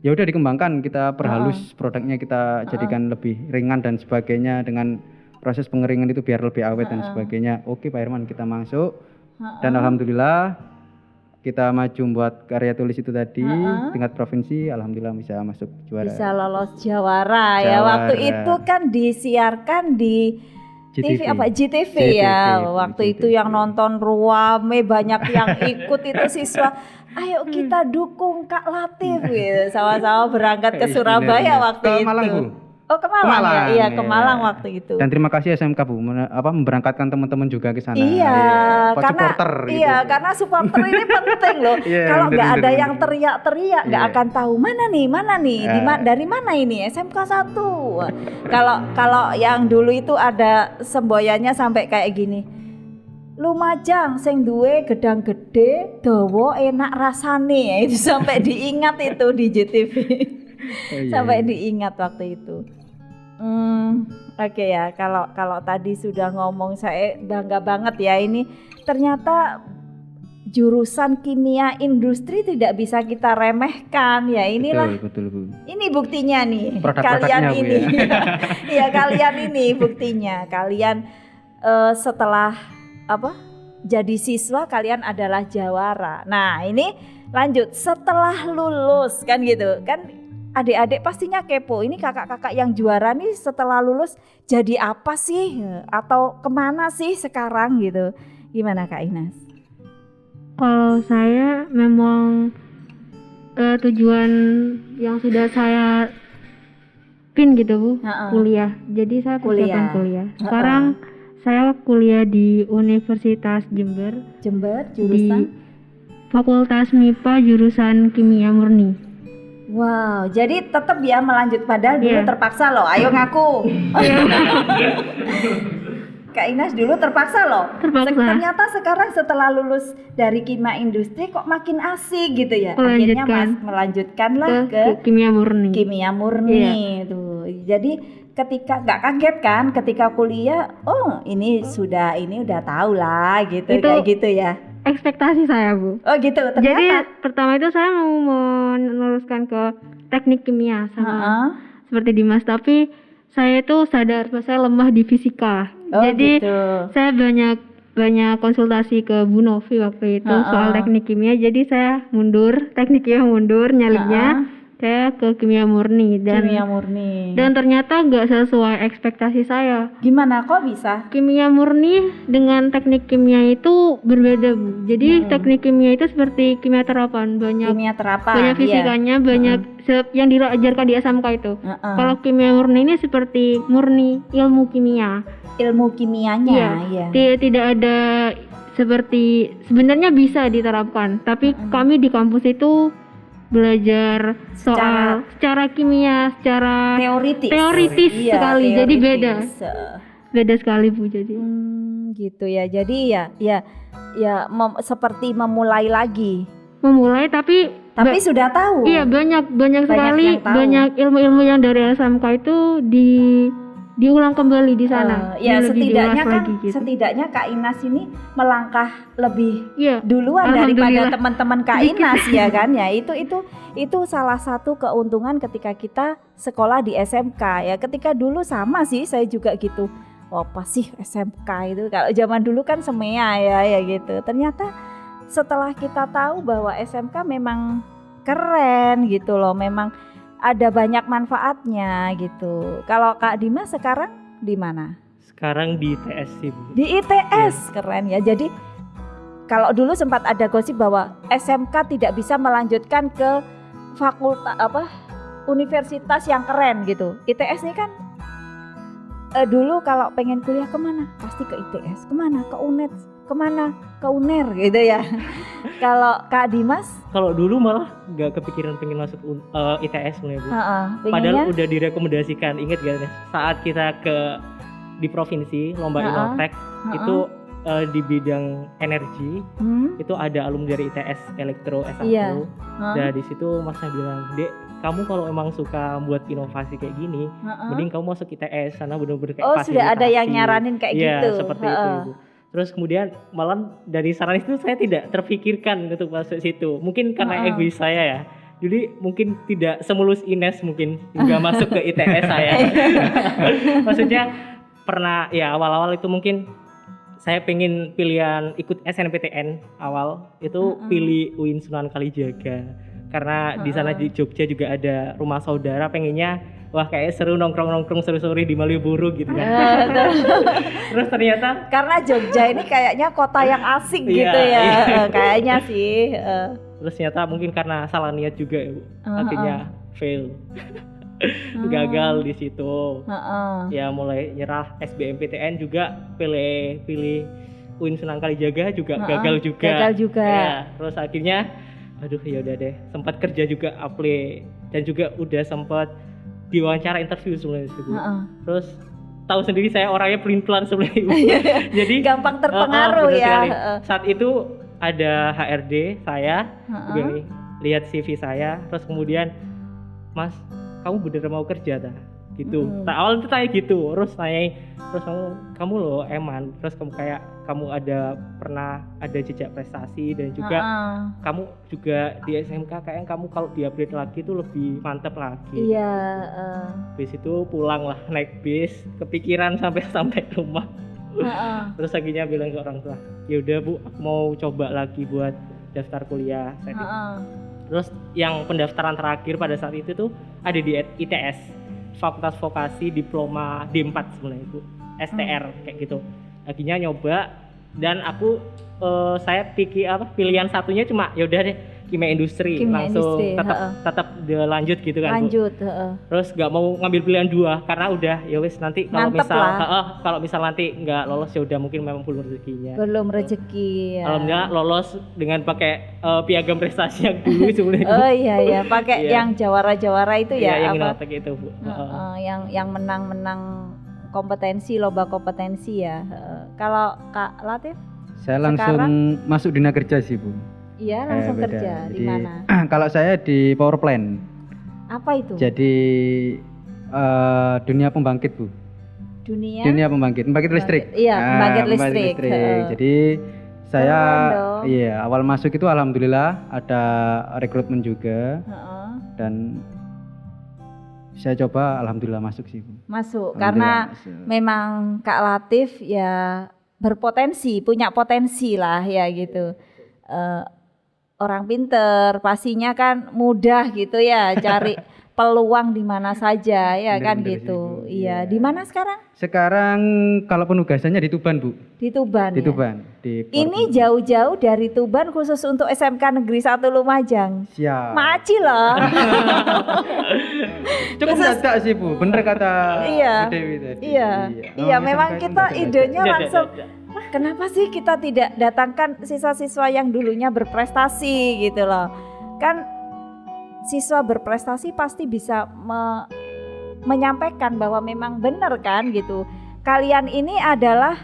ya udah dikembangkan, kita perhalus produknya, kita jadikan lebih ringan dan sebagainya, dengan proses pengeringan itu biar lebih awet dan sebagainya. Oke, Pak Herman, kita masuk dan alhamdulillah kita maju buat karya tulis itu tadi tingkat provinsi, alhamdulillah bisa masuk juara.
Bisa lolos jawara ya. Waktu
Jawara.
itu kan disiarkan di TV apa? GTV ya. Waktu
GTV.
itu yang nonton ruame, banyak yang ikut itu siswa. Ayo kita dukung Kak Latif gitu. Sama-sama berangkat ke Surabaya waktu
Ke
itu.
Malang, Bu.
Oh, ke Malang, ya? Iya, ke Malang waktu itu.
Dan terima kasih SMK, Bu, memberangkatkan teman-teman juga ke sana.
Iya,
buat
karena
supporter
iya,
gitu.
karena supporter ini penting loh.
Iya,
Kalau nggak
bener,
ada
bener,
yang
bener.
teriak-teriak, nggak
Iya.
akan tahu mana nih, dari mana ini SMK 1. Kalau yang dulu itu ada semboyannya sampai kayak gini. Lumajang sing duwe gedang gede, dawa enak rasane. Itu sampai diingat itu di JTV.
Iya,
Sampai
iya.
diingat waktu itu. Oke ya, kalau tadi sudah ngomong, saya bangga banget ya, ini ternyata jurusan kimia industri tidak bisa kita remehkan ya. Inilah
Betul, Bu.
ini buktinya nih,
Produk-produknya,
kalian
Bu,
ini ya kalian ini buktinya. Kalian setelah jadi siswa, kalian adalah jawara. Nah, ini lanjut setelah lulus kan gitu kan. Adik-adik pastinya kepo, ini kakak-kakak yang juara nih setelah lulus jadi apa sih? Atau kemana sih sekarang gitu? Gimana Kak Ines?
Kalau saya memang tujuan yang sudah saya pin gitu, Bu, kuliah. Jadi saya persiapan kuliah. Sekarang saya kuliah di Universitas Jember
Jurusan?
di Fakultas MIPA jurusan Kimia Murni.
Wow, jadi tetap ya melanjut, padahal dulu
Iya.
terpaksa loh. Ayo ngaku. Kak Ines dulu terpaksa loh.
Terpaksa.
Ternyata sekarang setelah lulus dari kimia industri kok makin asik gitu ya. Akhirnya
Melanjutkan.
melanjutkanlah ke
Kimia Murni.
kimia murni tuh. Jadi ketika nggak kaget kan ketika kuliah, oh ini udah tahu lah gitu,
Itu
kayak gitu ya.
Ekspektasi saya, Bu.
Oh gitu,
Jadi
ternyata.
pertama itu saya mau meneruskan ke teknik kimia sama
Heeh.
seperti Dimas, tapi saya itu sadar bahwa saya lemah di fisika.
Oh,
Jadi
gitu.
saya banyak konsultasi ke Bu Novi waktu itu soal teknik kimia. Jadi saya teknik kimia mundur, nyalinya saya ke kimia murni
Kimia murni.
dan ternyata nggak sesuai ekspektasi saya.
Gimana kok bisa?
Kimia murni dengan teknik kimia itu berbeda, Bu. Jadi teknik kimia itu seperti kimia terapan, banyak
Kimia terapan.
banyak fisikanya, banyak yang diajarkan di SMK itu. Kalau kimia murni ini seperti murni ilmu kimia.
Ilmu kimianya,
Iya.
iya.
Tidak ada seperti, sebenarnya bisa diterapkan, tapi kami di kampus itu belajar soal secara kimia, secara teoritis
Iya,
sekali. Jadi beda
teoritis.
sekali, Bu. Jadi
Gitu ya. Jadi ya seperti memulai lagi.
memulai tapi
Sudah tahu.
iya banyak sekali,
yang tahu.
banyak ilmu-ilmu yang dari SMK itu diulang kembali di sana.
Ya
Dia lebih
setidaknya
dewasa
kan
lagi gitu.
setidaknya Kak Inas ini melangkah lebih
Iya.
duluan daripada
Alhamdulillah.
teman-teman Kak Inas ya kan ya. Itu salah satu keuntungan ketika kita sekolah di SMK ya. Ketika dulu sama sih saya juga gitu. Oh apa sih SMK itu? Kalau zaman dulu kan semea ya gitu. Ternyata setelah kita tahu bahwa SMK memang keren gitu loh. Memang ada banyak manfaatnya gitu. Kalau Kak Dimas sekarang di mana?
Sekarang di ITS sih, Bu.
Di ITS, keren ya. Jadi kalau dulu sempat ada gosip bahwa SMK tidak bisa melanjutkan ke fakultas universitas yang keren gitu. ITS ini kan dulu kalau pengen kuliah kemana? Pasti ke ITS. Kemana? Ke UNED. Kemana? Ke UNER gitu ya. Kalau Kak Dimas?
Kalau dulu malah nggak kepikiran pengen masuk ITS sebenarnya, Bu.
Pengennya?
Padahal udah direkomendasikan, inget gak nih? Saat kita di provinsi lomba Innotek itu di bidang energi itu ada alumni dari ITS Elektro S1.
Iya.
Dan di situ Masnya bilang, "Dek, kamu kalau emang suka buat inovasi kayak gini, mending kamu masuk ITS sana bener-bener kayak fasilitasi."
Sudah ada yang nyaranin kayak gitu.
Iya, seperti itu, Ibu. Terus kemudian malah dari saran itu saya tidak terpikirkan untuk masuk situ. Mungkin karena egois saya ya. Jadi mungkin tidak semulus Ines mungkin nggak masuk ke ITS saya. Maksudnya pernah ya awal-awal itu mungkin saya pengen pilihan ikut SNPTN awal itu pilih UIN Sunan Kalijaga. Karena di sana di Jogja juga ada rumah saudara, pengennya wah kayak seru nongkrong-nongkrong sore-sore di Malioboro gitu kan. Terus ternyata
karena Jogja ini kayaknya kota yang asik gitu ya. Kayaknya sih.
Terus ternyata mungkin karena salah niat juga ya, Bu. Akhirnya fail. Gagal di situ. Ya mulai nyerah SBMPTN juga pilih UIN Sunan Kalijaga juga gagal juga.
Gagal juga.
Ya, terus akhirnya aduh ya udah deh, sempat kerja juga apply dan juga udah sempat diwawancara interview sebenarnya Bu. Terus tahu sendiri saya orangnya pelin-pelan sebenarnya. Jadi
gampang terpengaruh ya.
Saat itu ada HRD saya juga nih lihat CV saya, terus kemudian Mas, kamu bener mau kerja dah? Gitu. Awal itu tanya gitu, terus kamu loh Eman, terus kamu pernah ada jejak prestasi dan juga kamu juga di SMK kayaknya kamu kalau di-upgrade lagi tuh lebih mantap lagi.
Iya.
Bis itu pulang lah naik bis, kepikiran sampai rumah. Terus akhirnya bilang ke orang tua, ya udah Bu, aku mau coba lagi buat daftar kuliah. Terus yang pendaftaran terakhir pada saat itu tuh ada di ITS, Fakultas Vokasi Diploma D4 sebenarnya Bu, STR kayak gitu. Akhirnya nyoba dan saya pilihan satunya cuma ya udah deh kimia industri langsung tetap lanjut gitu kan Bu. Terus nggak mau ngambil pilihan dua karena udah ya wis nanti kalau misal nanti nggak lolos ya udah mungkin memang belum rezekinya.
Belum rezeki. Ya.
Alhamdulillah lolos dengan pakai piagam prestasi yang dulu sebenarnya.
Oh iya pakai yang jawara-jawara itu ya.
Yang Innotek itu Bu.
Yang menang-menang lomba kompetensi ya. Kalau Kak Latif?
Saya langsung masuk dunia kerja sih Bu.
Iya langsung kerja. Di mana?
Kalau saya di power plant.
Apa itu?
Jadi dunia pembangkit Bu. Dunia pembangkit listrik.
Iya, pembangkit listrik.
Jadi saya awal masuk itu alhamdulillah ada rekrutmen juga. Dan saya coba alhamdulillah masuk sih Bu.
Masuk karena memang Kak Latif ya berpotensi, punya potensi lah ya gitu. Orang pinter pastinya kan mudah gitu ya cari peluang di mana saja ya kan gitu. Iya, di mana sekarang?
Sekarang kalau penugasannya di Tuban Bu.
Di Tuban.
Di
ya?
Tuban.
Ini jauh-jauh dari Tuban khusus untuk SMK Negeri 1 Lumajang.
Siap.
Maci loh.
Cukup mendadak sih Bu, bener kata
iya.
Bu Dewi tadi.
Iya, memang kita idenya langsung. Kenapa sih kita tidak datangkan siswa-siswa yang dulunya berprestasi gitu loh. Kan siswa berprestasi pasti bisa menyampaikan bahwa memang benar kan gitu. Kalian ini adalah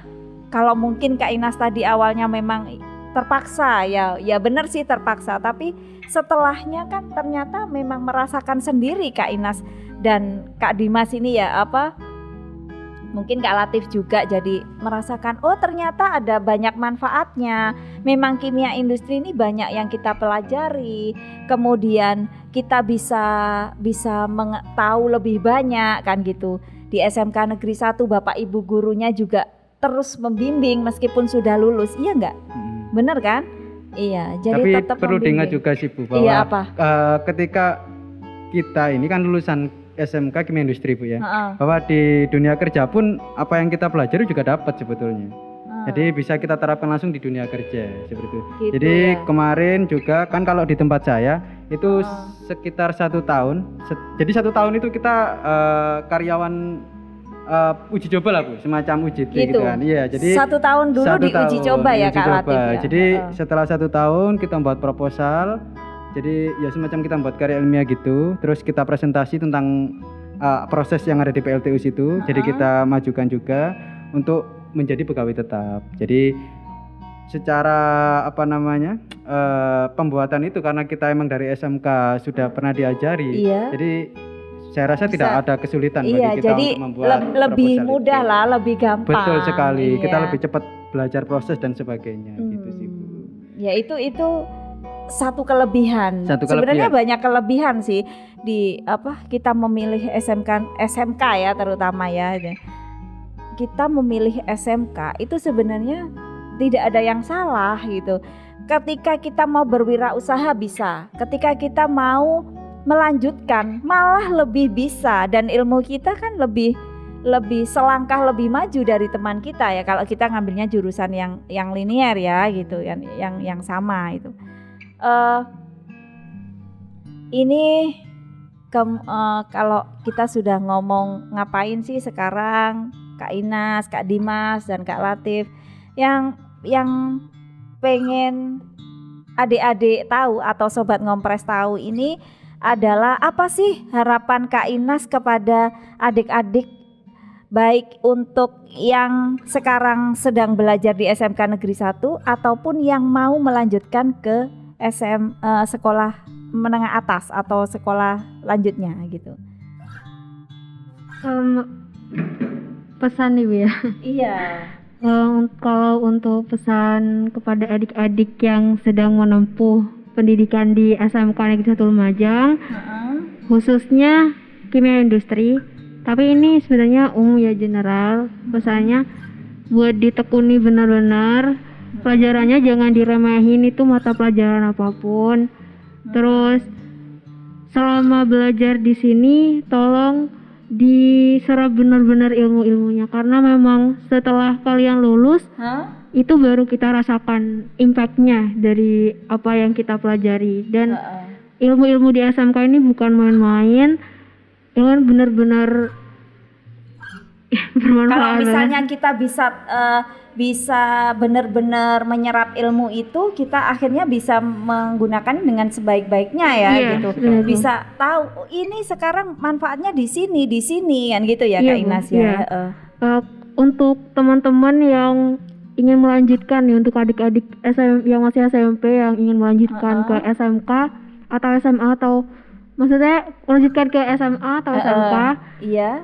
kalau mungkin Kak Inas tadi awalnya memang terpaksa ya benar sih terpaksa, tapi setelahnya kan ternyata memang merasakan sendiri Kak Inas dan Kak Dimas ini ya Mungkin Kak Latif juga jadi merasakan, oh ternyata ada banyak manfaatnya. Memang kimia industri ini banyak yang kita pelajari. Kemudian kita bisa tahu lebih banyak kan gitu. Di SMK Negeri 1 Bapak Ibu gurunya juga terus membimbing meskipun sudah lulus. Iya enggak? Bener kan? Iya, jadi
Tapi
tetap
perlu
membimbing.
diingat juga sih Bu bahwa
Iya, apa?
Ketika kita ini kan lulusan SMK Kimia Industri Bu ya,
Heeh.
bahwa di dunia kerja pun apa yang kita pelajari juga dapat sebetulnya. Jadi bisa kita terapkan langsung di dunia kerja seperti itu.
Gitu
Jadi
ya.
kemarin juga kan kalau di tempat saya itu sekitar 1 tahun. Jadi 1 tahun itu kita karyawan uji coba lah Bu, semacam uji gitu kan. Iya, jadi
1 tahun dulu
1
diuji
tahun
coba ya
uji
Kak
coba.
Latif ya.
Jadi setelah 1 tahun kita membuat proposal. Jadi ya semacam kita membuat karya ilmiah gitu. Terus kita presentasi tentang proses yang ada di PLTU situ. Jadi kita majukan juga untuk menjadi pegawai tetap. Jadi secara pembuatan itu karena kita emang dari SMK sudah pernah diajari.
Iya.
Jadi saya rasa tidak ada kesulitan
Iya,
bagi kita
jadi
untuk membuat
lebih
proposal
mudah
itu.
lah, lebih gampang.
Betul sekali.
Iya.
Kita lebih cepat belajar proses dan sebagainya gitu sih Bu.
Ya itu satu kelebihan. Sebenarnya banyak kelebihan sih di kita memilih SMK ya terutama ya. Kita memilih SMK itu sebenarnya tidak ada yang salah gitu. Ketika kita mau berwirausaha bisa, ketika kita mau melanjutkan malah lebih bisa, dan ilmu kita kan lebih selangkah lebih maju dari teman kita ya kalau kita ngambilnya jurusan yang linear ya gitu, yang sama itu. Kalau kita sudah ngomong ngapain sih sekarang, Kak Inas, Kak Dimas, dan Kak Latif, yang pengen adik-adik tahu atau sobat ngompres tahu ini adalah apa sih harapan Kak Inas kepada adik-adik, baik untuk yang sekarang sedang belajar di SMK Negeri 1 ataupun yang mau melanjutkan ke sekolah menengah atas atau sekolah lanjutnya gitu.
Pesan nih Bu ya.
Iya.
Kalau untuk pesan kepada adik-adik yang sedang menempuh pendidikan di SMK Negeri 1 Lumajang, khususnya kimia industri, tapi ini sebenarnya umum ya, general. Pesannya buat ditekuni benar-benar, pelajarannya jangan diremehin, itu mata pelajaran apapun. Terus selama belajar di sini tolong diserap benar-benar ilmu-ilmunya, karena memang setelah kalian lulus itu baru kita rasakan impactnya dari apa yang kita pelajari. Dan ilmu-ilmu di SMK ini bukan main-main, ilmu benar-benar bermanfaat.
Kalau misalnya kita bisa benar-benar menyerap ilmu itu, kita akhirnya bisa menggunakan dengan sebaik-baiknya ya gitu. Bisa tahu ini sekarang manfaatnya di sini kan gitu ya Kak Inas ya.
Untuk teman-teman yang ingin melanjutkan nih, untuk adik-adik yang masih SMP yang ingin melanjutkan ke SMK atau SMA, atau maksudnya melanjutkan ke SMA atau SMK.
Iya.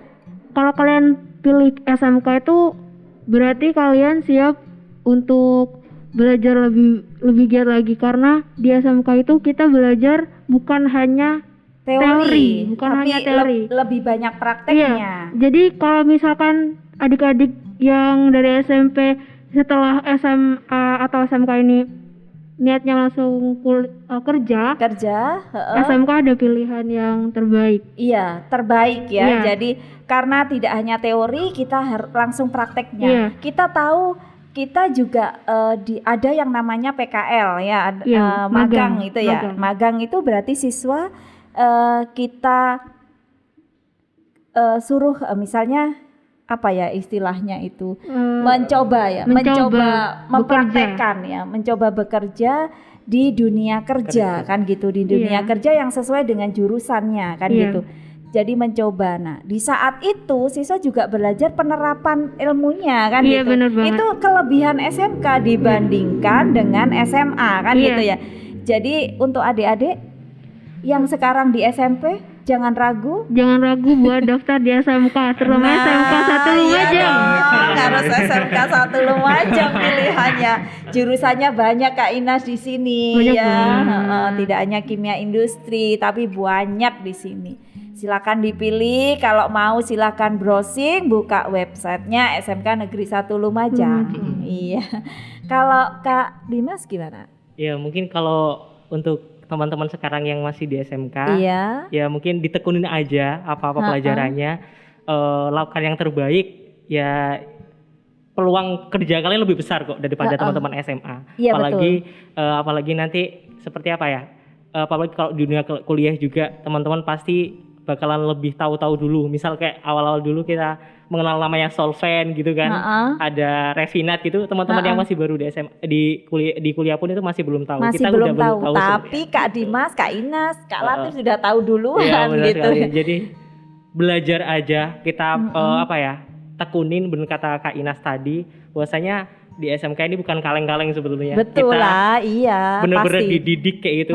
Kalau kalian pilih SMK itu berarti kalian siap untuk belajar lebih giat lagi, karena di SMK itu kita belajar bukan hanya teori, bukan
tapi
hanya teori,
lebih banyak prakteknya.
Iya. Jadi kalau misalkan adik-adik yang dari SMP setelah SMA atau SMK ini niatnya langsung kerja, SMK ada pilihan yang terbaik.
Iya, terbaik ya. Iya. Jadi karena tidak hanya teori, kita langsung prakteknya. Iya. Kita tahu, kita juga ada yang namanya PKL ya, magang itu ya. Magang itu berarti siswa kita suruh misalnya apa ya istilahnya itu, mencoba mempraktekkan ya, mencoba bekerja di dunia kerja kan gitu, di dunia kerja yang sesuai dengan jurusannya kan gitu. Jadi mencoba. Nah, di saat itu siswa juga belajar penerapan ilmunya kan gitu. Itu kelebihan SMK dibandingkan dengan SMA kan gitu ya. Jadi untuk adik-adik Yang sekarang di SMP jangan ragu.
Jangan ragu buat daftar di SMK, terutama SMK 1 Lumajang.
Harus SMK 1 Lumajang pilihannya. Jurusannya banyak Kak Inas di sini
Banyak
ya.
banget.
Tidak hanya kimia industri tapi banyak di sini. Silakan dipilih, kalau mau silakan browsing, buka websitenya SMK Negeri 1 Lumajang. Iya. Kalau Kak Dimas gimana?
Ya mungkin kalau untuk teman-teman sekarang yang masih di SMK,
Iya.
ya mungkin ditekunin aja apa-apa pelajarannya, lakukan yang terbaik, ya peluang kerja kalian lebih besar kok daripada teman-teman SMA.
Iya,
Apalagi nanti seperti apa ya? Apalagi kalau di dunia kuliah juga teman-teman pasti bakalan lebih tahu-tahu dulu. Misal kayak awal-awal dulu kita mengenal namanya solvent gitu kan, ada refinat gitu. Teman-teman yang masih baru di SMA, di kuliah pun itu masih belum tahu.
Masih
Kita
belum
udah
tahu. Tapi Kak Dimas, Kak Inas, Kak Latif sudah tahu duluan
Iya, benar
gitu.
sekali. Jadi belajar aja kita tekunin, benar kata Kak Inas tadi, bahwasanya di SMK ini bukan kaleng-kaleng sebetulnya.
Betul
kita
lah, iya.
bener-bener
pasti.
dididik kayak gitu,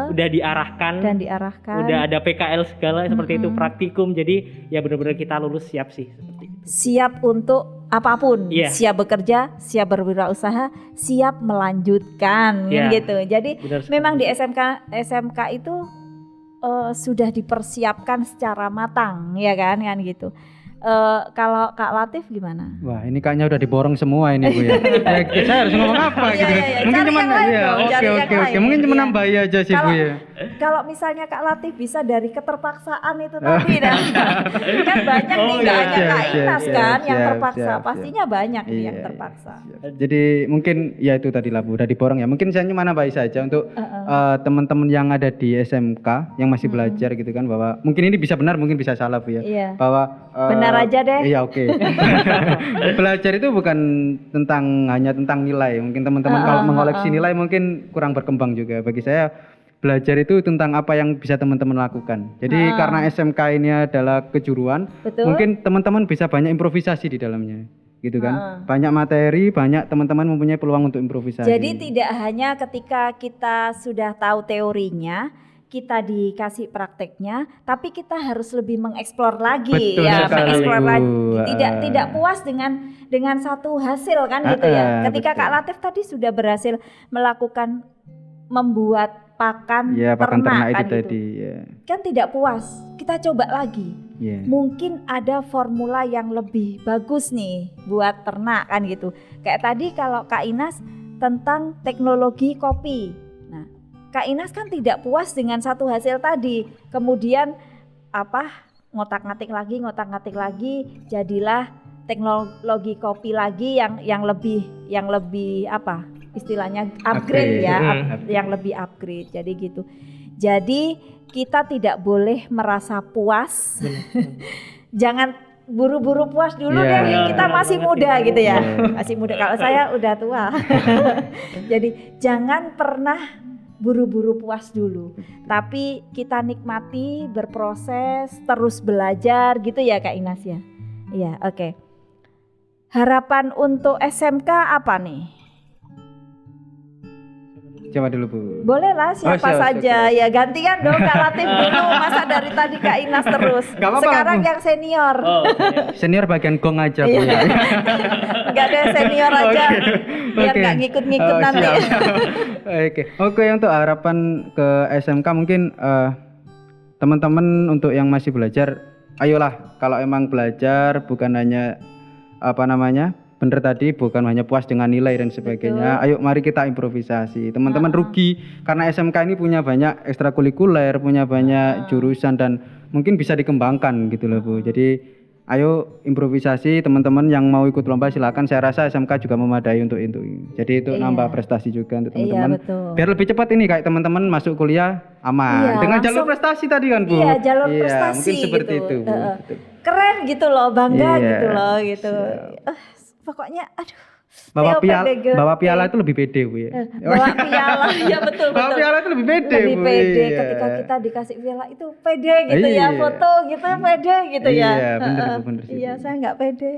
udah diarahkan,
Dan diarahkan.
udah ada PKL segala seperti itu, praktikum. Jadi ya bener-bener kita lulus siap sih seperti itu.
Siap untuk apapun,
Iya.
siap bekerja, siap berwirausaha, siap melanjutkan, kan
Iya.
gitu. Jadi
Benar sekali.
memang di SMK itu sudah dipersiapkan secara matang, ya kan gitu. Kalau Kak Latif gimana?
Wah, ini kayaknya udah diborong semua ini Bu ya. Saya harus ngomong apa
Iya,
gitu.
iya, iya.
Mungkin
Cari
cuma
yang lain
ya,
dong, cari yang
oke.
lain.
Mungkin cuma
Iya.
nambahi aja sih Bu ya.
Kalau misalnya Kak Latif bisa dari keterpaksaan itu tadi kan banyak nih, nggak hanya Kak Inas kan yang terpaksa,
siap.
pastinya banyak nih yang
Iya,
terpaksa.
Jadi mungkin ya itu tadi lah Bu, udah diborong ya. Mungkin saya cuma nambahi saja untuk teman-teman yang ada di SMK yang masih belajar gitu kan, bahwa mungkin ini bisa benar, mungkin bisa salah Bu ya.
Iya.
Bahwa
Benar aja deh.
Iya, oke. Belajar itu bukan hanya tentang nilai. Mungkin teman-teman kalau mengoleksi nilai mungkin kurang berkembang juga. Bagi saya belajar itu tentang apa yang bisa teman-teman lakukan. Jadi karena SMK ini adalah kejuruan,
Betul.
mungkin teman-teman bisa banyak improvisasi di dalamnya. Gitu kan. Banyak materi, banyak teman-teman mempunyai peluang untuk improvisasi.
Jadi tidak hanya ketika kita sudah tahu teorinya, kita dikasih prakteknya, tapi kita harus lebih mengeksplor lagi.
Betul
ya,
sekali,
mengeksplor
Bu.
lagi. Tidak puas dengan satu hasil kan gitu ya. Ketika
betul.
Kak Latif tadi sudah berhasil melakukan membuat pakan
Iya, pakan ternak itu
kan gitu.
tadi, ya.
Kan tidak puas, kita coba lagi.
Iya.
Mungkin ada formula yang lebih bagus nih buat ternak kan gitu. Kayak tadi kalau Kak Inas tentang teknologi kopi. Nah, Kak Inas kan tidak puas dengan satu hasil tadi. Kemudian ngotak-ngatik lagi, jadilah teknologi kopi lagi yang lebih istilahnya upgrade ya, yang lebih upgrade. Jadi gitu. Jadi kita tidak boleh merasa puas. Jangan buru-buru puas dulu
Iya,
deh, kita masih muda gitu ya.
Iya.
Masih muda, kalau saya udah tua. Jadi jangan pernah buru-buru puas dulu. Tapi kita nikmati, berproses, terus belajar gitu ya Kak Inas ya. Iya, oke. Harapan untuk SMK apa nih?
Coba dulu Bu.
Boleh lah siapa
siap,
saja. Ya gantian dong Kak Latif dulu. Masa dari tadi Kak Inas terus.
Gak apa-apa,
Sekarang
Bu.
yang senior.
Senior bagian gong aja Bu ya.
Enggak ada senior aja. Biar
Oke.
nggak ngikut-ngikut
Oh,
nanti.
siap. Oke, untuk harapan ke SMK mungkin teman-teman untuk yang masih belajar, ayolah kalau emang belajar bukan hanya bener tadi, bukan hanya puas dengan nilai dan sebagainya. Ayo mari kita improvisasi. Teman-teman rugi karena SMK ini punya banyak ekstrakurikuler, punya banyak jurusan dan mungkin bisa dikembangkan gitu loh Bu. Jadi ayo improvisasi, teman-teman yang mau ikut lomba silakan. Saya rasa SMK juga memadai untuk itu. Jadi itu nambah prestasi juga untuk teman-teman.
betul.
Biar lebih cepat ini kayak teman-teman masuk kuliah aman.
Iya,
Dengan
langsung-
jalur prestasi tadi kan Bu.
Iya, jalur prestasi
mungkin seperti
gitu.
itu Bu. Betul.
Keren gitu loh, bangga
Iya,
gitu loh gitu. Pokoknya aduh.
Bawa
Theo
piala, bawa piala itu lebih pede Bu ya.
Bawa piala, ya betul.
Bawa piala itu lebih pede
Lebih
Bu.
pede
Iya.
ketika kita dikasih piala itu pede gitu ya,
Iya.
foto gitu pede gitu ya.
Iya, bener, Bu, bener sih,
Iya,
Bu.
saya nggak pede.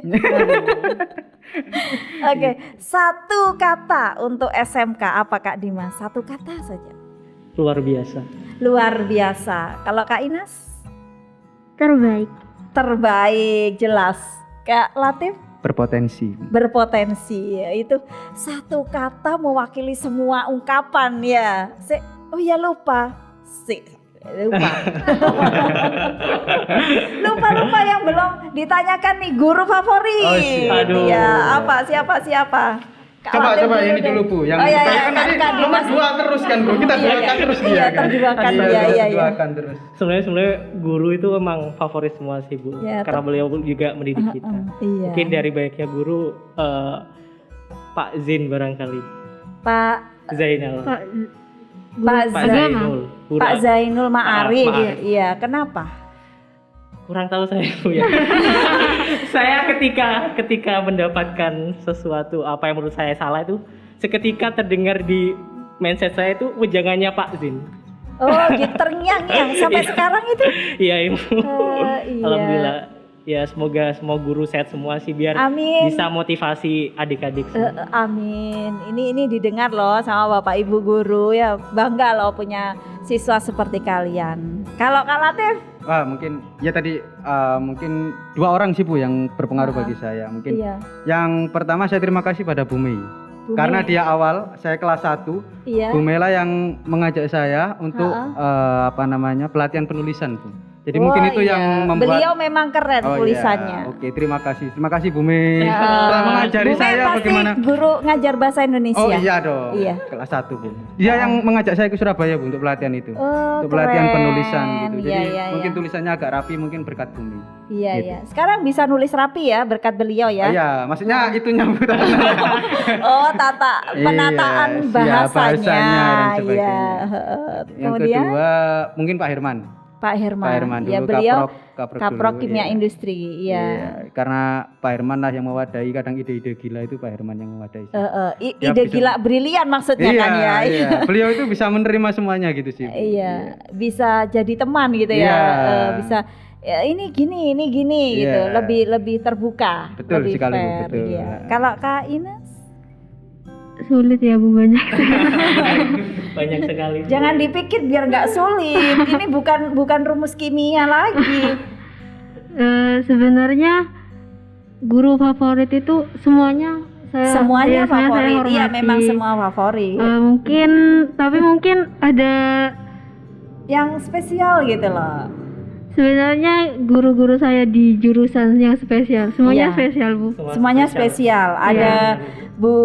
Oke, satu kata untuk SMK apa Kak Dimas? Satu kata saja.
Luar biasa.
luar biasa. Kalau Kak Ines?
Terbaik.
Terbaik, jelas. Kak Latif?
Berpotensi.
Berpotensi, ya itu satu kata mewakili semua ungkapan ya. Oh ya lupa. Lupa. Lupa yang belum ditanyakan nih, guru favorit.
Oh, siap.
Aduh.
Ya, apa? Siapa? Kak Latif
Coba
dulu
yang itu
deh.
dulu Bu, yang
Oh, iya, iya,
kan tadi
kan
nomor
Dimas.
2 terus kan Bu, kita
Iya,
doakan
iya.
terus
Iya,
dia kan.
terjuangkan,
Iya,
iya.
doakan terus.
Sebenarnya guru itu emang favorit semua sih Bu,
Ya,
karena beliau juga mendidik kita.
Iya.
Mungkin dari banyaknya guru Pak Zain barangkali.
Pak
Zainal.
Pak
Pak
Pak
Zainul.
Zainul.
Pak Zainul Ma'arif.
Ma'arif.
Iya, kenapa?
Kurang tahu saya Bu ya. Saya ketika mendapatkan sesuatu apa yang menurut saya salah itu seketika terdengar di mindset saya itu wejangannya Pak Zain.
Oh, gitu terngiang-ngiang sampai sekarang itu.
Iya Ibu.
Iya.
Alhamdulillah. Ya semoga semua guru sehat semua sih biar
Amin.
bisa motivasi adik-adik semua.
Amin. Ini didengar loh sama Bapak Ibu guru ya, bangga loh punya siswa seperti kalian. Kalau Kak Latif?
Wah, mungkin ya tadi mungkin 2 orang sih Bu yang berpengaruh bagi saya. Mungkin
Iya.
yang pertama saya terima kasih pada Bu Mei.
Bu
Karena
Mei.
dia awal saya kelas 1,
Iya.
Bu Mela yang mengajak saya untuk pelatihan penulisan Bu. Jadi mungkin itu
iya.
yang membuat
Beliau memang keren
Oh,
tulisannya.
iya. Oke, terima kasih. Terima kasih Bu Mei
Ya.
telah mengajari
Bu Mei
saya
pasti
bagaimana.
guru ngajar bahasa Indonesia.
Oh iya dong.
Iya.
Kelas 1 Bu. Dia yang mengajak saya ke Surabaya Bu untuk pelatihan itu.
Oh,
Untuk pelatihan
keren.
penulisan gitu. Jadi
Iya,
mungkin
iya.
tulisannya agak rapi mungkin berkat Bu Mei.
Iya,
Gitu.
iya. Sekarang bisa nulis rapi ya berkat beliau ya.
Oh, iya, maksudnya itunya Bu.
Oh, tata penataan
Iya, siap,
bahasanya.
bahasanya dan
Iya.
sebagainya. Yang
Kemudian
kedua mungkin Pak Herman.
Pak Herman.
Pak Herman
Ya,
dulu
beliau
Kaprok
Kaprok
dulu,
Kimia
iya.
Industri. Iya.
Iya, karena Pak Herman lah yang mewadahi kadang ide-ide gila itu Pak Herman yang mewadahi. Dia
Ide
bisa-
gila brilian maksudnya
Iya,
kan ya.
iya. Beliau itu bisa menerima semuanya gitu sih Bu.
Iya, bisa jadi teman gitu ya.
Iya.
Bisa ya, ini gini gitu.
Iya.
Lebih terbuka,
Betul
lebih
sekali, Bu,
fair.
betul.
Iya. Kalau Kak Ines
Sulit ya Bu, banyak.
Banyak sekali.
jangan dipikir biar nggak sulit. Ini bukan rumus kimia lagi.
Sebenarnya guru favorit itu semuanya
Semuanya favorit. Iya,
hormati.
memang semua favorit.
Mungkin ada
Yang spesial gitu loh.
sebenarnya guru-guru saya di jurusan yang spesial. Semuanya
Iya.
spesial Bu.
Semuanya spesial. Ada Bu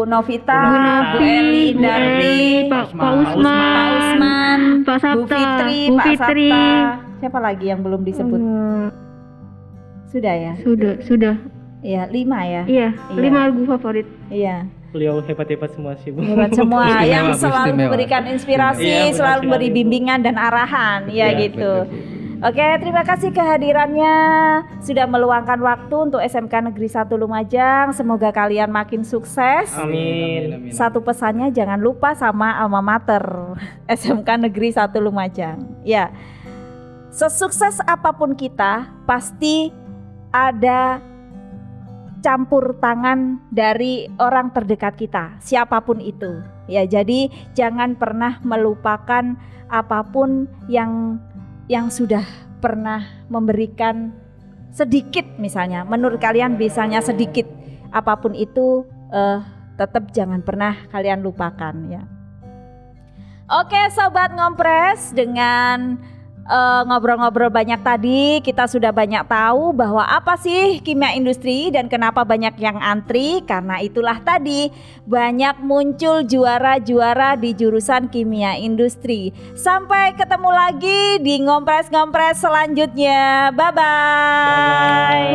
Novita,
Bu
Bu
Nafi,
Eli,
Bu
Darli,
Eli, Pak
Pak
Usman,
Usman,
Pak
Bu
Sabta,
Fitri,
Bu
Pak
Fitri.
Sabta. Siapa lagi yang belum disebut? Sudah ya?
Sudah.
Iya, 5 ya.
Iya,
Iya.
5 guru favorit.
Iya.
Beliau hebat-hebat semua sih Bu.
Hebat semua
Istimewa,
yang
Bu,
selalu
istimewa.
memberikan inspirasi,
Iya, benar
selalu memberi
sekali, Bu.
bimbingan dan arahan, ya
Iya,
gitu.
betul.
Oke, terima kasih kehadirannya sudah meluangkan waktu untuk SMK Negeri 1 Lumajang. Semoga kalian makin sukses.
Amin.
Satu pesannya jangan lupa sama alma mater SMK Negeri 1 Lumajang. Ya. Sesukses apapun kita pasti ada campur tangan dari orang terdekat kita, siapapun itu. Ya, jadi jangan pernah melupakan apapun yang sudah pernah memberikan sedikit misalnya. Menurut kalian misalnya sedikit apapun itu tetap jangan pernah kalian lupakan ya. Oke, sobat Ngompres, dengan ngobrol-ngobrol banyak tadi kita sudah banyak tahu bahwa apa sih kimia industri dan kenapa banyak yang antri. Karena itulah tadi banyak muncul juara-juara di jurusan kimia industri. Sampai ketemu lagi di ngompres-ngompres selanjutnya. Bye-bye.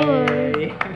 Bye.